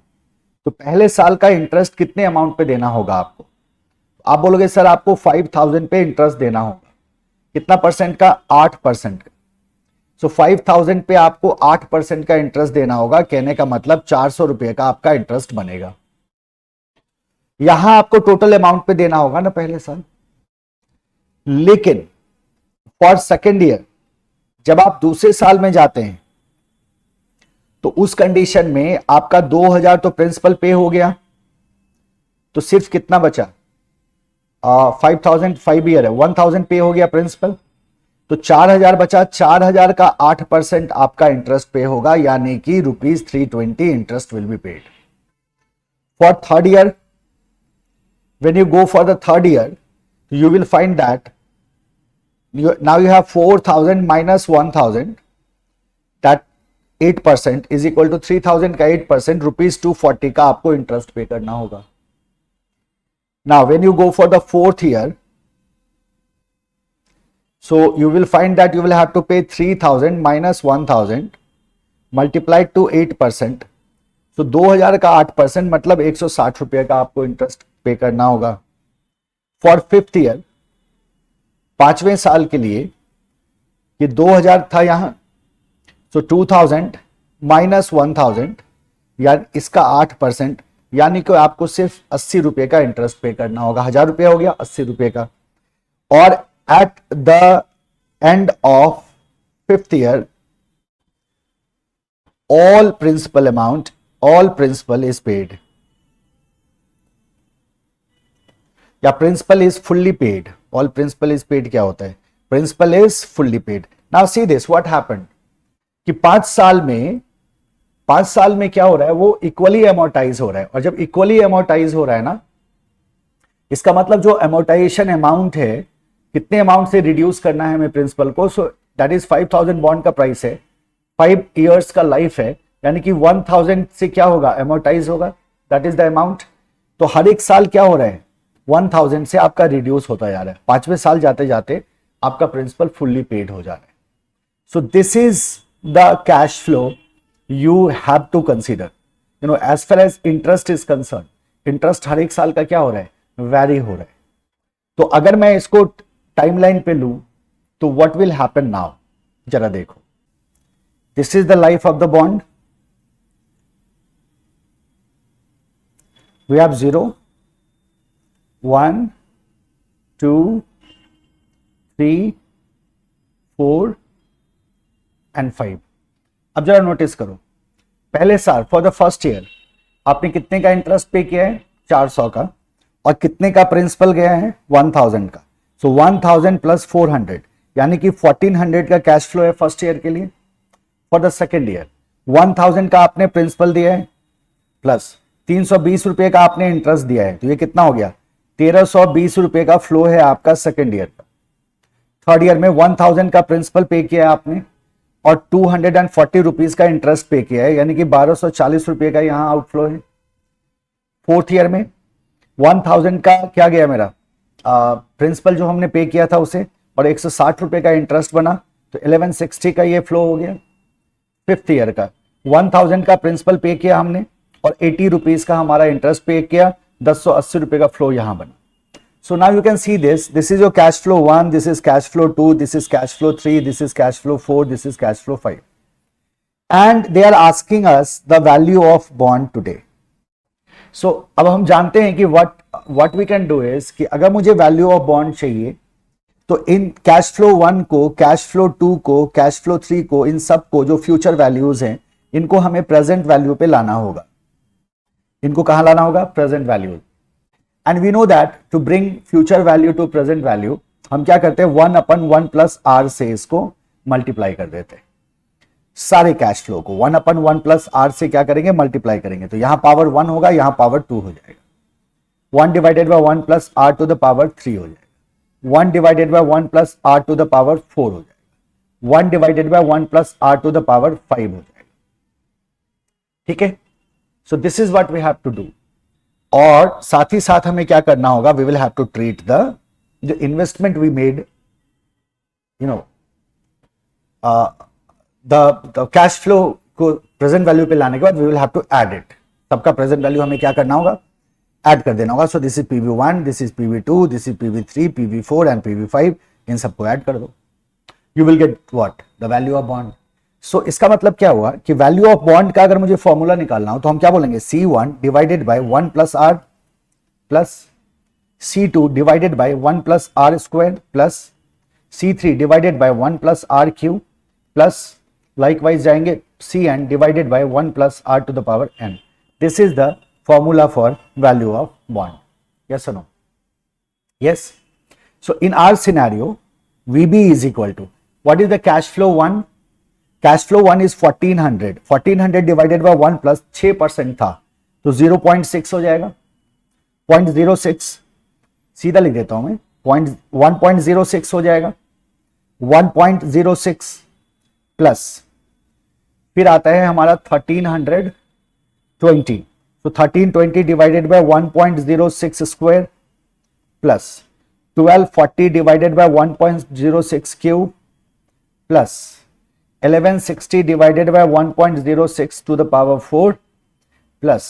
तो पहले साल का इंटरेस्ट कितने अमाउंट पे देना होगा आपको? आप बोलोगे सर आपको 5,000 पे इंटरेस्ट देना होगा। कितना परसेंट का? 8%। सो 5,000 पे आपको 8% का इंटरेस्ट देना होगा। कहने का मतलब 400 रुपए का आपका इंटरेस्ट बनेगा। यहां आपको टोटल अमाउंट पे देना होगा ना पहले साल। लेकिन फॉर सेकेंड ईयर जब आप दूसरे साल में जाते हैं तो उस कंडीशन में आपका 2,000 तो प्रिंसिपल पे हो गया, तो सिर्फ कितना बचा? 5,000 5 year है, 1,000 पे हो गया प्रिंसिपल, तो 4,000 बचा। 4,000 का 8% आपका इंटरेस्ट पे होगा, यानी कि ₹320 interest will be paid. For third year, when you go for the third year, you will find that now you have 4,000 minus 1,000, that 8% is equal to 3,000 का 8%, ₹240 का आपको इंटरेस्ट पे करना होगा। Now when you go for the fourth year, so you will find that you will have to pay 3,000 minus 1,000 multiplied to 8%, so 2,000 का 8% मतलब 160 रुपये का आपको इंटरेस्ट पे करना होगा। फॉर फिफ्थ ईयर, पांचवें साल के लिए, ये 2,000 था यहां, सो 2,000 माइनस 1,000 या इसका 8%, यानी कि आपको सिर्फ 80 रुपए का इंटरेस्ट पे करना होगा। 1,000 रुपया हो गया, 80 रुपए का। और at the end of fifth year all principal is paid, या principal is fully paid. All principal is paid क्या होता है? Principal is fully paid. Now see this, what happened कि 5 साल में क्या हो रहा है, वो इक्वली एमोर्टाइज हो रहा है. और जब इक्वली एमोर्टाइज हो रहा है ना, इसका मतलब जो एमोर्टाइजेशन अमाउंट है, कितने अमाउंट से रिड्यूस करना है हमें प्रिंसिपल को. सो दैट इज 5000 बॉन्ड का प्राइस है, 5 ईयर्स का लाइफ है, यानी कि 1000 से क्या होगा, एमोर्टाइज होगा. That is the amount. तो हर एक साल क्या हो रहा है, 1000 से आपका रिड्यूस होता जा रहा है. 5वें साल जाते जाते आपका प्रिंसिपल फुल्ली पेड हो जा रहा है. So this is the cash flow you have to consider. As far as interest is concern, interest हर एक साल का क्या हो रहा है, वैरी हो रहा है. तो अगर मैं इसको टाइमलाइन पे लूं तो व्हाट विल हैपन नाउ, जरा देखो. This is the life of the bond. We have 0, 1, 2, 3, 4 and 5. अब जरा नोटिस करो, पहले साल फॉर द फर्स्ट ईयर आपने कितने का इंटरेस्ट पे किया है, 400 का, और कितने का प्रिंसिपल गया है, 1000 का. सो 1000 प्लस 400 यानी कि 1400 का कैश फ्लो है फर्स्ट ईयर के लिए. फॉर द सेकेंड ईयर 1000 का आपने प्रिंसिपल दिया है, प्लस 320 रुपए का आपने इंटरेस्ट दिया है, तो ये कितना हो गया, 1320 रुपए का फ्लो है आपका सेकेंड ईयर का. थर्ड ईयर में 1000 का प्रिंसिपल पे किया है आपने, और 240 रुपीज का इंटरेस्ट पे किया है, यानी कि 1240 रुपए का यहां आउटफ्लो है. फोर्थ ईयर में 1000 का क्या गया मेरा, प्रिंसिपल जो हमने पे किया था उसे, और 160 रुपए का इंटरेस्ट बना, तो 1160 का ये फ्लो हो गया. फिफ्थ ईयर का 1000 का प्रिंसिपल पे किया हमने, और 80 रुपीज का हमारा इंटरेस्ट पे किया, 1080 रुपए का फ्लो यहां बना. So now you can see this is your cash flow 1, this is cash flow 2, this is cash flow 3, this is cash flow 4, this is cash flow 5. And they are asking us the value of bond today. So अब हम जानते हैं कि what we can do is कि अगर मुझे value of bond चाहिए, तो इन cash flow 1 को, cash flow 2 को, cash flow 3 को, इन सब को जो future values हैं, इनको हमें present value पे लाना होगा. इनको कहां लाना होगा, present value. And we know that to bring future value to present value, हम क्या करते हैं, 1/1 प्लस आर से इसको मल्टीप्लाई कर देते हैं. सारे कैश फ्लो को 1/1 प्लस आर से क्या करेंगे, मल्टीप्लाई करेंगे. तो यहां पावर 1 होगा, यहां पावर 2 हो जाएगा. 1 divided by 1 plus are to the power 3 हो जाएगा. 1 divided by 1 plus are to the power 4 हो जाएगा. 1 divided by 1 plus are to the power 5 हो जाएगा. ठीक है. So this is what we have to do. और साथ ही साथ हमें क्या करना होगा, we will have to treat the investment we made, the cash flow को प्रेजेंट वैल्यू पे लाने के बाद we will have to add it. सबका प्रेजेंट वैल्यू हमें क्या करना होगा, ऐड कर देना होगा. So this is PV1, this is PV2, this is PV3, PV4 and PV5. इन सबको ऐड कर दो. You will get what, the value of bond. So इसका मतलब क्या हुआ कि वैल्यू ऑफ बॉन्ड का अगर मुझे फॉर्मूला निकालना हो तो हम क्या बोलेंगे, C1 divided by 1 plus R plus C2 divided by 1 plus R square plus C3 divided by 1 plus R cube plus likewise जाएंगे Cn divided by 1 plus are to the power n. This is the formula for value of bond. Yes और no? Yes. So in our scenario VB is equal to, what is the cash flow 1? Cash flow 1 is 1400. 1400 divided by 1 plus 6% था, तो 0.6 हो जाएगा. 0.06 सीधा लिख देता हूं मैं, 1.06 हो जाएगा. 1.06 प्लस फिर आता है हमारा 1320. तो 1320 divided by 1.06 square plus 1240 divided by 1.06 cube plus 1160 divided by 1.06 to the power 4 plus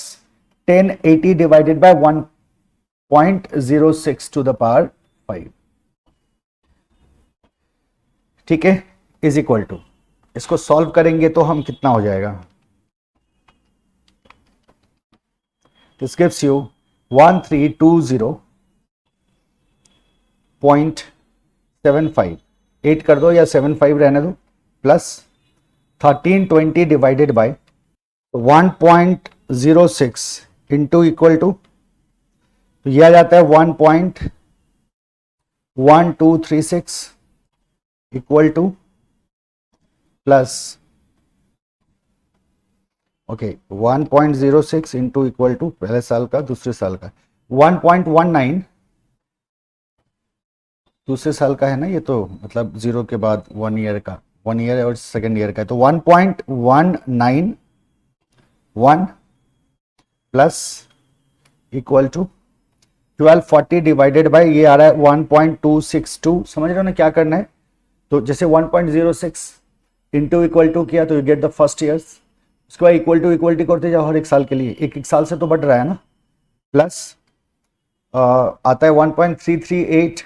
1080 divided by 1.06 to the power 5. ठीक है, इज इक्वल टू, इसको सॉल्व करेंगे तो हम कितना हो जाएगा, दिस गिव्स यू 1320.75. 8 कर दो या 75 रहने दो, plus 1320 divided by 1.06 into equal to, तो यह आ जाता है 1.1236 equal to plus, okay 1.06 into equal to पहले साल का दूसरे साल का 1.19 दूसरे साल का है ना, ये तो मतलब जीरो के बाद 1 ईयर का, 1 ईयर और सेकेंड ईयर का है, तो 1.191 plus equal to 1240 divided by ये आ रहा है 1.262। समझ रहे हो ना क्या करना है? तो जैसे 1.06 इंटू इक्वल टू किया तो you get the first years, उसके बाद इक्वल टू करते जाओ हर एक साल के लिए, एक साल से तो बढ़ रहा है ना, प्लस आता है 1.338,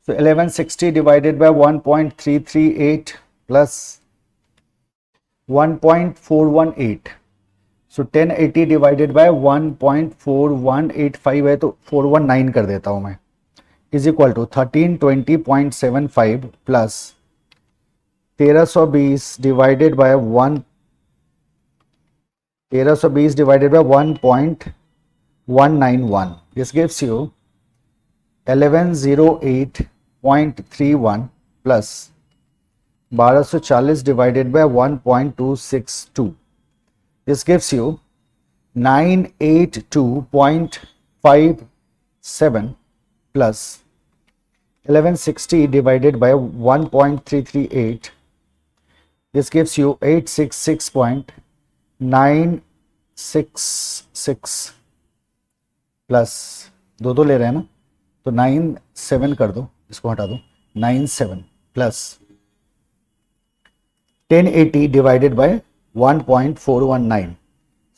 so 1160 divided by 1.338 plus 1.418, so 1080 divided by 1.4185 है तो 419 कर देता हूं मैं, is equal to 1320.75 plus 1320 divided by 1.191, this gives you 1108.31 plus 1240 divided by 1.262, this gives you 982.57 plus 1160 divided by 1.338, this gives you 866.966 plus दो ले रहे हैं ना, तो 97 कर दो, इसको हटा दो, 97 plus 1080 divided by 1.419,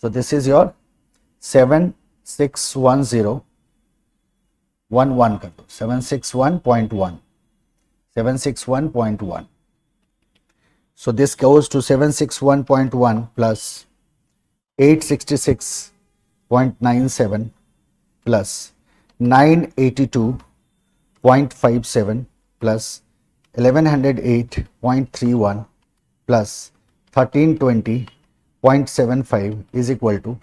so this is your 761.11 कर दो, 761.1, so this goes to 761.1 plus 866.97 plus 982.57 plus 1108.31 plus 1320.75 is equal to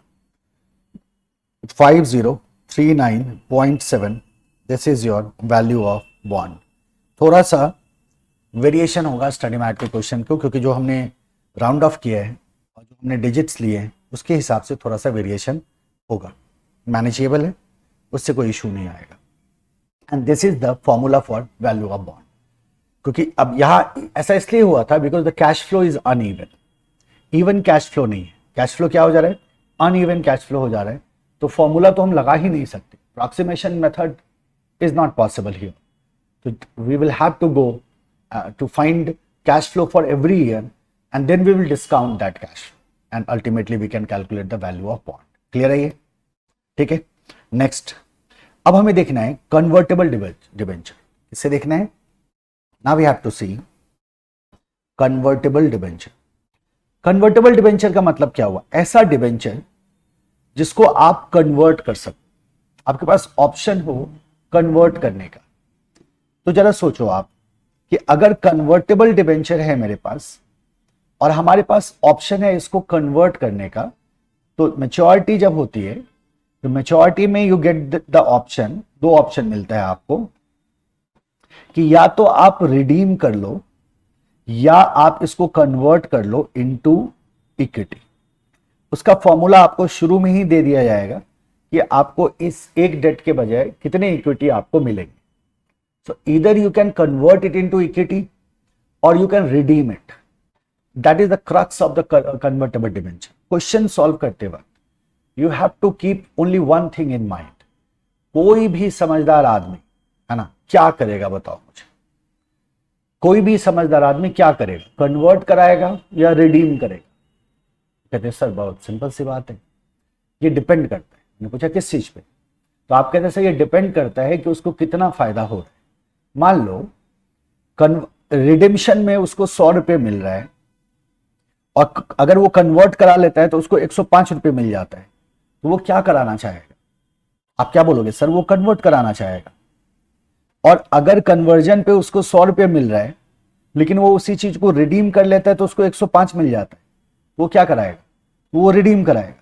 5039.7. This is your value of bond. थोड़ा सा वेरिएशन होगा स्टडी मैट के क्वेश्चन को, क्योंकि जो हमने राउंड ऑफ किया है और जो हमने डिजिट्स लिए हैं उसके हिसाब से थोड़ा सा वेरिएशन होगा, मैनेजेबल है, उससे कोई इशू नहीं आएगा। And this is the formula for value of bond, क्योंकि अब यहाँ ऐसा इसलिए हुआ था because the cash flow is uneven, even cash flow नहीं है, कैश फ्लो क्या हो जा रहा है, अनइवन कैश फ्लो हो जा रहा है, तो फॉर्मूला तो हम लगा ही नहीं सकते, approximation method is not possible here, तो we will have to go to find cash flow for every year and then we will discount that cash and ultimately we can calculate the value of bond. Clear है ये? ठीक है, next अब हमें देखना है convertible debenture. इससे देखना है, now we have to see convertible debenture. Convertible debenture का मतलब क्या हुआ? ऐसा डिबेंचर जिसको आप कन्वर्ट कर सकते, आपके पास ऑप्शन हो कन्वर्ट करने का। तो जरा सोचो आप कि अगर कन्वर्टेबल डिबेंचर है मेरे पास और हमारे पास ऑप्शन है इसको कन्वर्ट करने का, तो मैच्योरिटी जब होती है तो मैच्योरिटी में यू गेट द ऑप्शन, दो ऑप्शन मिलता है आपको कि या तो आप रिडीम कर लो या आप इसको कन्वर्ट कर लो इनटू इक्विटी। उसका फॉर्मूला आपको शुरू में ही दे दिया जाएगा कि आपको इस एक डेट के बजाय कितने इक्विटी आपको मिलेंगे। So either you can convert it into equity और you can redeem it. That is the crux of the convertible debenture. Question solve करते वक्त you have to keep only one thing in mind. कोई भी समझदार आदमी है ना क्या करेगा बताओ मुझे? कोई भी समझदार आदमी क्या करेगा? कन्वर्ट कराएगा या रिडीम करेगा? कहते सर बहुत सिंपल सी बात है, ये डिपेंड करता है। मैंने पूछा किस चीज पे? तो आप कहते सर ये डिपेंड करता है कि उसको कितना फायदा हो रहा है। मान लो रिडिम्शन में उसको 100 रुपये मिल रहा है और अगर वो कन्वर्ट करा लेता है तो उसको 105 रुपये मिल जाता है, तो वो क्या कराना चाहेगा? आप क्या बोलोगे? सर वो कन्वर्ट कराना चाहेगा। और अगर कन्वर्जन पे उसको 100 रुपये मिल रहा है लेकिन वो उसी चीज को रिडीम कर लेता है तो उसको 105 मिल जाता है, वो क्या कराएगा? वो रिडीम कराएगा।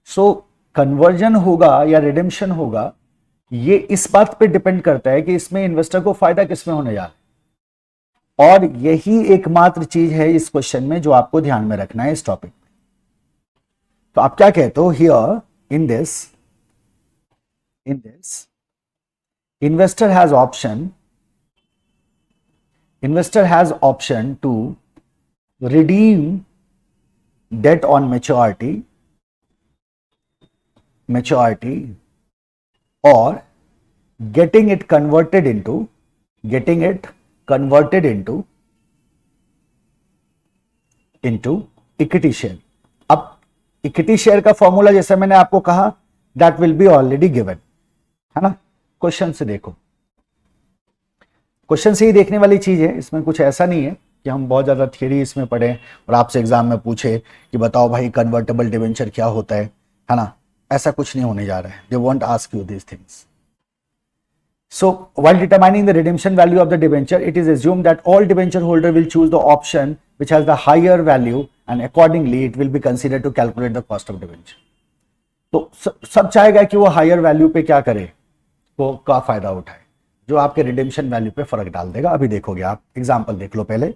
सो कन्वर्जन होगा या रिडेम्पशन होगा, ये इस बात पे डिपेंड करता है कि इसमें इन्वेस्टर को फायदा किसमें होने जा रहा है। और यही एकमात्र चीज है इस क्वेश्चन में जो आपको ध्यान में रखना है इस टॉपिक में। तो आप क्या कहते हो, here in this investor has option to redeem debt on maturity or getting it converted into equity share. अब इक्विटी शेयर का फॉर्मूला जैसे मैंने आपको कहा, that will be already given, है ना। क्वेश्चन से देखो, क्वेश्चन से ही देखने वाली चीज है, इसमें कुछ ऐसा नहीं है कि हम बहुत ज्यादा थियरी इसमें पढ़े और आपसे एग्जाम में पूछे कि बताओ भाई कन्वर्टेबल डिवेंचर क्या होता है ना। ऐसा कुछ नहीं होने जा रहा है। They want ask you this things. So while determining the redemption value of the debenture, it is assumed that all debenture holder will choose the option which has the higher value and accordingly it will be considered to calculate the cost of debenture. तो सब चाहेगा कि वो higher value पे क्या करे, वो का फायदा उठाए, जो आपके रिडेम्पशन वैल्यू पे फर्क डाल देगा। अभी देखोगे आप, एग्जांपल देख लो पहले।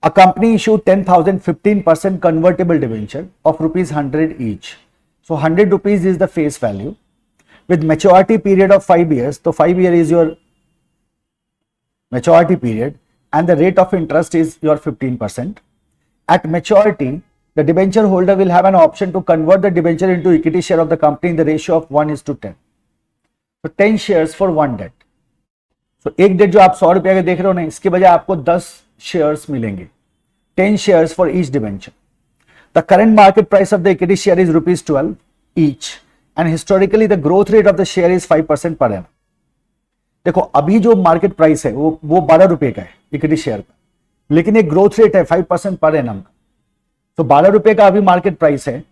A company issued 10,000 15% convertible debenture of ₹100 each. So 100 rupees is the face value. With maturity period of 5 years, so 5 years is your maturity period and the rate of interest is your 15%. At maturity, the debenture holder will have an option to convert the debenture into equity share of the company in the ratio of 1:10. So 10 shares for 1 debt. So एक date जो आप 100 रुपया के देख रहे हो ना, इसके बजाय आपको 10 शेयर्स मिलेंगे, 10 shares for each debenture. The current market price of the equity share is ₹12 each. And historically the growth rate of the share is 5% per annum. देखो अभी जो मार्केट प्राइस है वो 12 रुपए का है इक्विटी शेयर का, लेकिन एक ग्रोथ रेट है 5% पर एनम का। तो 12 रुपए का अभी मार्केट प्राइस है,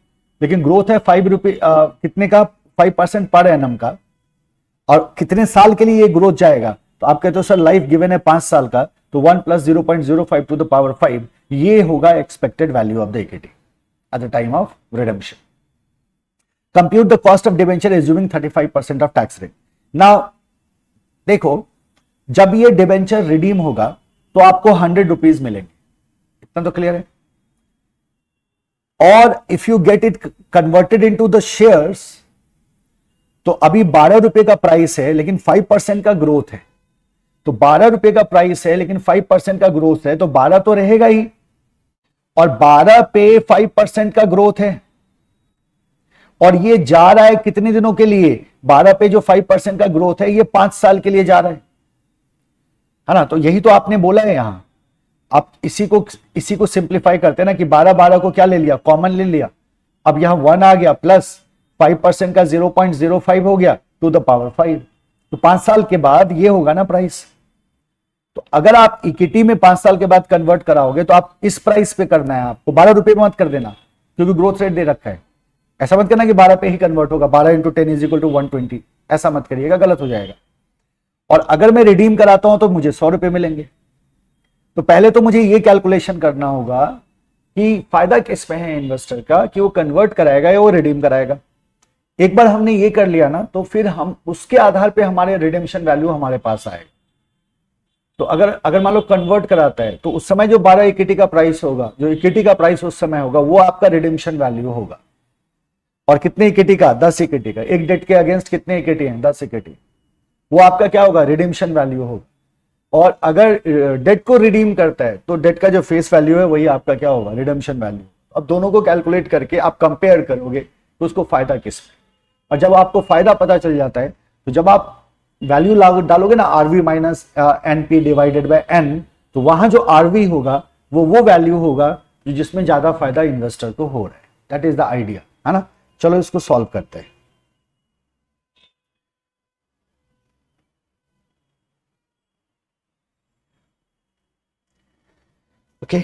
लेकिन ग्रोथ है 5 रुपए कितने का, 5% पर एनम का। और कितने साल के लिए ये ग्रोथ जाएगा, तो आप कहते हो सर लाइफ गिवन है 5 साल का, तो 1 + 0.05 to the power 5 ये होगा expected value of the equity at the time of redemption. Compute the cost of debenture assuming 35% of tax rate. Now देखो, जब ये डिबेंचर रिडीम होगा तो आपको 100 रुपीज मिलेंगे, इतना तो क्लियर है। और if you get it converted into the shares, तो अभी 12 रुपए का प्राइस है लेकिन 5% का ग्रोथ है। तो 12 रुपए का प्राइस है लेकिन 5% का ग्रोथ है, तो 12 तो रहेगा ही, और 12 पे 5% का ग्रोथ है, और ये जा रहा है कितने दिनों के लिए, 12 पे जो 5% का ग्रोथ है ये 5 साल के लिए जा रहा है ना। तो यही तो आपने बोला है यहां। आप इसी को सिंप्लीफाई करते हैं ना कि 12 को क्या ले लिया, कॉमन ले लिया। अब यहां 1 आ गया प्लस 5% का 0.05 हो गया टू द पावर 5। तो 5 साल के बाद ये होगा ना प्राइस। तो अगर आप इक्विटी में 5 साल के बाद कन्वर्ट कराओगे तो आप इस प्राइस पे करना है, आपको 12 रुपए में मत कर देना, क्योंकि ग्रोथ रेट दे रखा है। ऐसा मत करना कि 12 पे ही कन्वर्ट होगा, 12 × 10 = 120, ऐसा मत करिएगा, गलत हो जाएगा। और अगर मैं रिडीम कराता हूं तो मुझे 100 रुपए मिलेंगे। तो पहले तो मुझे ये कैलकुलेशन करना होगा कि फायदा किस में है इन्वेस्टर का, कि वो कन्वर्ट कराएगा या वो रिडीम कराएगा। एक बार हमने ये कर लिया ना, तो फिर हम उसके आधार पे हमारे रिडेम्पशन वैल्यू हमारे पास आएगा। तो अगर मान लो कन्वर्ट कराता है, तो उस समय जो 12 इक्विटी का प्राइस होगा, जो इक्विटी का प्राइस उस समय होगा, वो आपका रिडेम्पशन वैल्यू होगा। और कितने इक्विटी का, 10 इक्विटी का। एक डेट के अगेंस्ट कितने इक्विटी हैं, 10 इक्विटी, वो आपका क्या होगा, रिडीम्पशन वैल्यू होगा। और अगर डेट को रिडीम करता है तो डेट का जो फेस वैल्यू है वही आपका क्या होगा, रिडीम्पशन वैल्यू। अब दोनों को कैलकुलेट करके आप कंपेयर करोगे तो उसको फायदा किस में। और जब आपको फायदा पता चल जाता है, तो जब आप वैल्यू डालोगे ना, RV - NP divided by N, तो वहां जो RV होगा वो वैल्यू होगा जिसमें ज्यादा फायदा इन्वेस्टर को हो रहा है। दैट इज द आइडिया, है ना। चलो इसको सॉल्व करते हैं। Okay,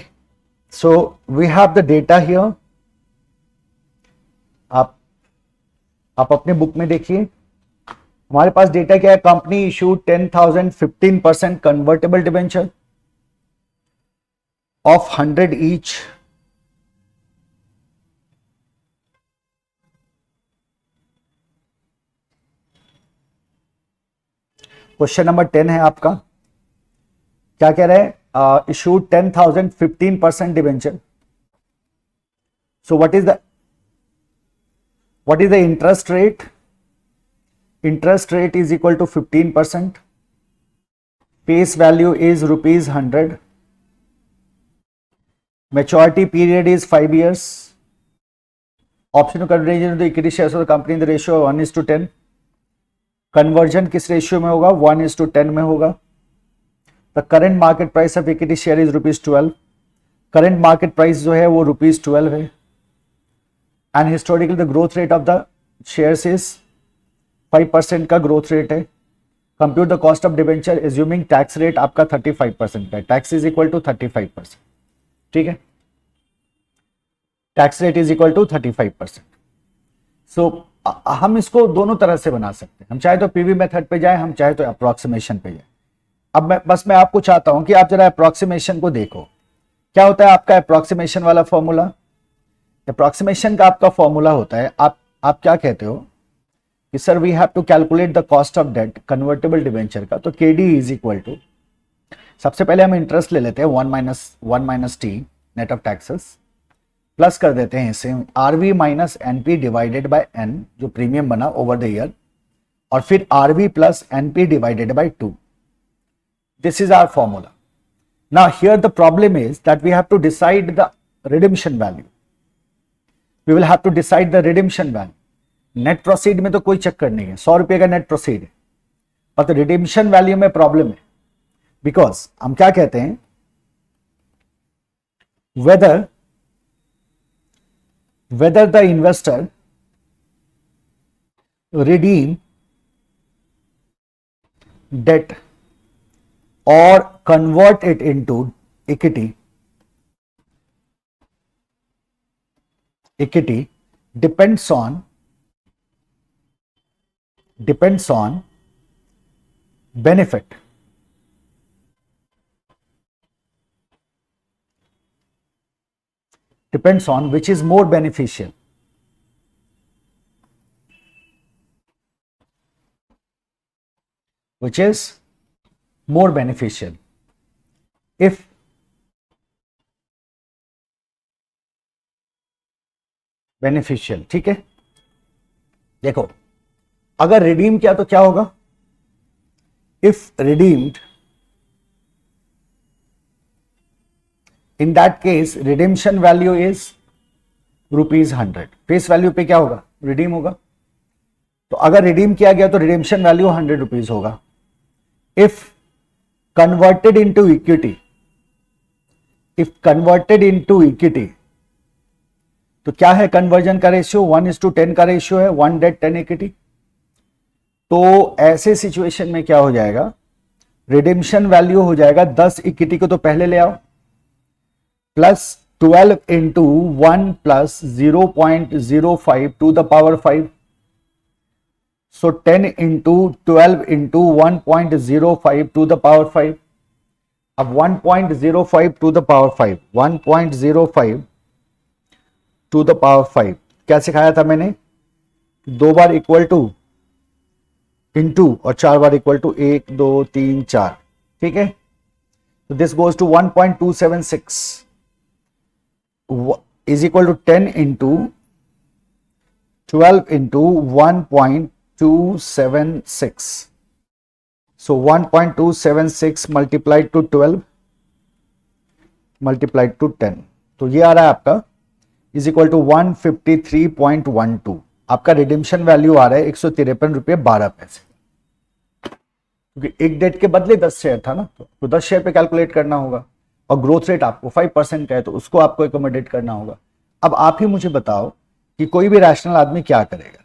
so we have the data here. आप अपने बुक में देखिए, हमारे पास डेटा क्या है। Company issued 10,000 15% convertible debenture of 100 each question number 10 है आपका, क्या कह रहे हैं? Issued 10,000 15% debenture. So what is the interest rate? Interest rate is equal to 15%. Face value is ₹100. Maturity period is 5 years. Option to convert into equity shares of the company in the ratio 1:10. Conversion किस ratio में होगा? 1:10 में होगा. The current market price of equity share is ₹12. Current market price जो है वो ₹12 है. And historically the growth rate of the shares is 5% का growth rate है. Compute the cost of debenture assuming tax rate आपका 35% का है. Tax is equal to 35%. ठीक है, tax rate is equal to 35%. So हम इसको दोनों तरह से बना सकते हैं. हम चाहे तो पीवी मेथड पे जाए, हम चाहे तो अप्रोक्सीमेशन पे जाए. अब मैं आपको चाहता हूं कि आप जरा अप्रोक्सीमेशन को देखो. क्या होता है आपका अप्रोक्सीमेशन वाला फॉर्मूला? अप्रोक्सीमेशन का आपका फॉर्मूला होता है, आप क्या कहते हो कि sir we have to calculate the cost of debt convertible debenture का. तो केडी इज इक्वल टू, सबसे पहले हम इंटरेस्ट ले लेते हैं 1 minus T net of taxes, plus कर देते हैं इसे RV minus NP divided by N जो प्रीमियम बना ओवर द ईयर, और फिर RV plus NP divided by 2. This is our formula. Now here the problem is that we have to decide the redemption value. We will have to decide the redemption value. Net proceed में तो कोई चक्कर नहीं है, 100 रुपए का net proceed है, पर रिडेम्पशन वैल्यू में प्रॉब्लम है. बिकॉज हम क्या कहते हैं, whether the investor redeem debt or convert it into equity depends on benefit. Depends on which is more beneficial. Which is more beneficial. If beneficial, ठीक है. देखो, अगर रिडीम किया तो क्या होगा? If redeemed, in that case redemption value is ₹100. Face value पे क्या होगा? रिडीम होगा. तो अगर रिडीम किया गया तो रिडेम्पशन वैल्यू ₹100 होगा. इफ कन्वर्टेड इनटू इक्विटी, तो क्या है कन्वर्जन का रेशियो? 1:10 का रेशियो है, 1 डेट 10 इक्विटी. तो ऐसे सिचुएशन में क्या हो जाएगा? रिडेम्पशन वैल्यू हो जाएगा 10 इक्विटी को तो पहले ले आओ, plus 12 into 1 plus 0.05 to the power 5. So 10 into 12 into 1.05 to the power 5. अब 1.05 to the power 5, 1.05 to the power 5 क्या सिखाया था मैंने? 2 बार इक्वल टू इंटू और 4 बार इक्वल टू 1 2 3 4. ठीक है, तो this goes to 1.276 is equal to 10 into 12 into 1.276. So 1.276 multiplied to 12 multiplied to 10. तो ये आ रहा है आपका is equal to 153.12. आपका रिडेम्पशन वैल्यू आ रहा है ₹153.12, क्योंकि एक डेट के बदले 10 शेयर था ना, तो 10 शेयर पे कैलकुलेट करना होगा, और ग्रोथ रेट आपको 5% का है, तो उसको आपको एकोमोडेट करना होगा. अब आप ही मुझे बताओ कि कोई भी रैशनल आदमी क्या करेगा?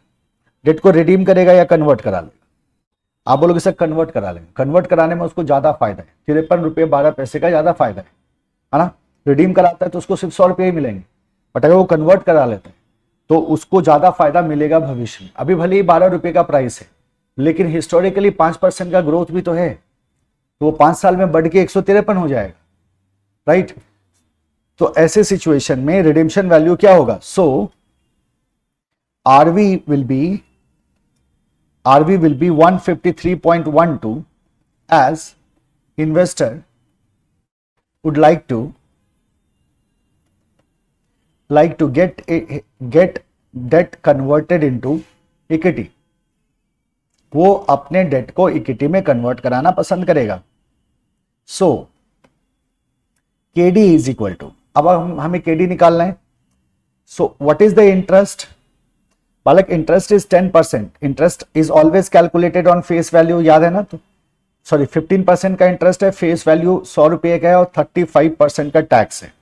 डेट को रिडीम करेगा या कन्वर्ट करा लेगा? आप बोलोगे सर कन्वर्ट करा लेंगे. कन्वर्ट कराने में उसको ज्यादा फायदा है, ₹53.12 का ज्यादा फायदा है ना. रिडीम कराता है तो उसको सिर्फ 100 रुपये ही मिलेंगे, बट अगर वो कन्वर्ट करा लेता है तो उसको ज्यादा फायदा मिलेगा भविष्य में. अभी भले ही ₹12 का प्राइस है, लेकिन हिस्टोरिकली 5% का ग्रोथ भी तो है, तो वो 5 साल में बढ़ के 153 हो जाएगा, राइट. तो ऐसे सिचुएशन में रिडेम्पशन वैल्यू क्या होगा? So RV will be 153.12 as investor would like to get debt converted into equity, वो अपने डेट को इक्विटी में कन्वर्ट कराना पसंद करेगा. So KD is equal to, अब हमें केडी निकालना है. So what is the interest? बालक interest is 10%. Interest is always calculated on face value, याद है ना? तो सॉरी 15% का इंटरेस्ट है, फेस वैल्यू 100 रुपये का है और 35% का टैक्स है.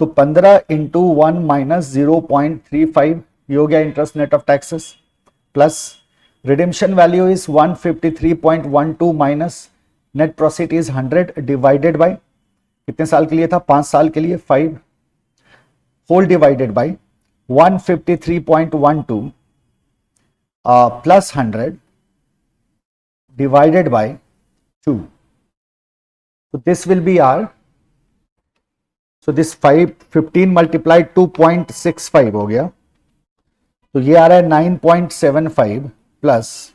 तो 15 इंटू 1 माइनस 0.35 ये हो गया interest net of taxes, plus redemption value is 153.12 minus net profit is 100 divided by कितने साल के लिए था? 5 साल के लिए, 5 whole divided by 153.12 plus 100 divided by 2. So this will be our, so this 15 multiplied 2.65 हो गया, तो ये आ रहा है 9.75 प्लस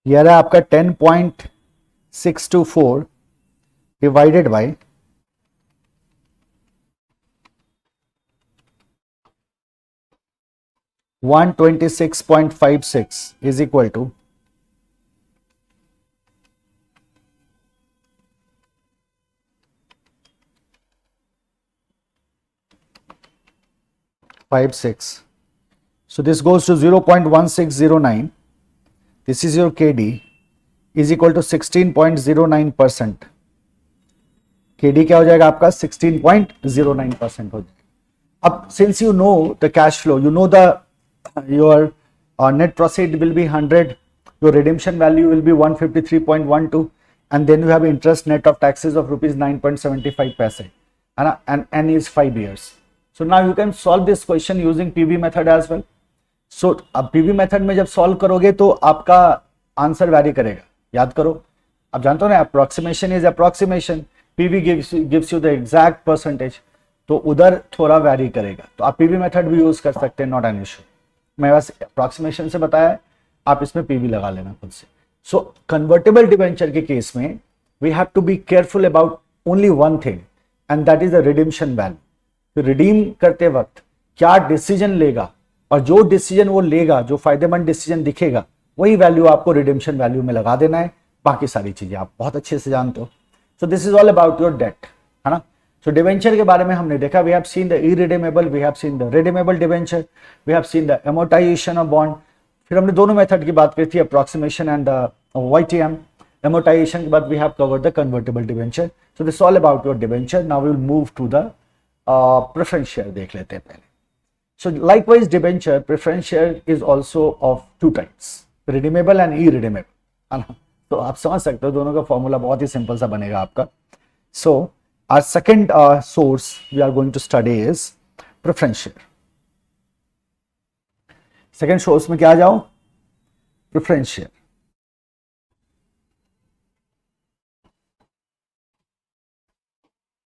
ये आ रहा है आपका 10.624 divided by 126.56 is equal to 56. So this goes to 0.1609. This is your KD is equal to 16.09%. KD क्या हो जाएगा आपका? 16.09% हो जाएगा. अब since you know the cash flow, you know the your net proceed will be 100, your redemption value will be 153.12, and then you have interest net of taxes of rupees 9.75 paise, and n is 5 years. So now you can solve this question using PV method as well. So अब PV method में जब solve करोगे तो आपका answer vary करेगा. याद करो, आप जानते हो ना, approximation is approximation, PV gives you the exact percentage, तो उधर थोड़ा वैरी करेगा. तो आप PV मेथड भी यूज कर सकते हैं, नॉट एन इशू. मैं बस अप्रोक्सीमेशन से बताया, आप इसमें PV लगा लेना खुद से. सो कन्वर्टेबल डिबेंचर के केस में we have to be careful about only one thing, and that is the redemption value. तो रिडीम करते वक्त क्या डिसीजन लेगा, और जो डिसीजन वो लेगा, जो फायदेमंद डिसीजन दिखेगा, वही वैल्यू आपको रिडीम्पशन वैल्यू में लगा देना है. बाकी सारी चीजें आप बहुत अच्छे से जानते हो. So this is all about your debt, है ना. सो डिवेंचर के बारे में हमने देखा, we have seen the irredeemable, we have seen the redeemable debenture, we have seen the amortization of bond. फिर हमने दोनों मेथड की बात करी थी, approximation and the YTM. Amortization के बाद we have covered the convertible debenture. So this all about your debenture. Now we will move to the preference share देख लेते हैं पहले. सो likewise debenture preference share is also of 2 types, redeemable and irredeemable, है ना. तो आप समझ सकते हो दोनों का फॉर्मूला बहुत ही सिंपल सा बनेगा आपका. सो our second source we are going to study is preference share. Second source में क्या आ जाओ? Preference share.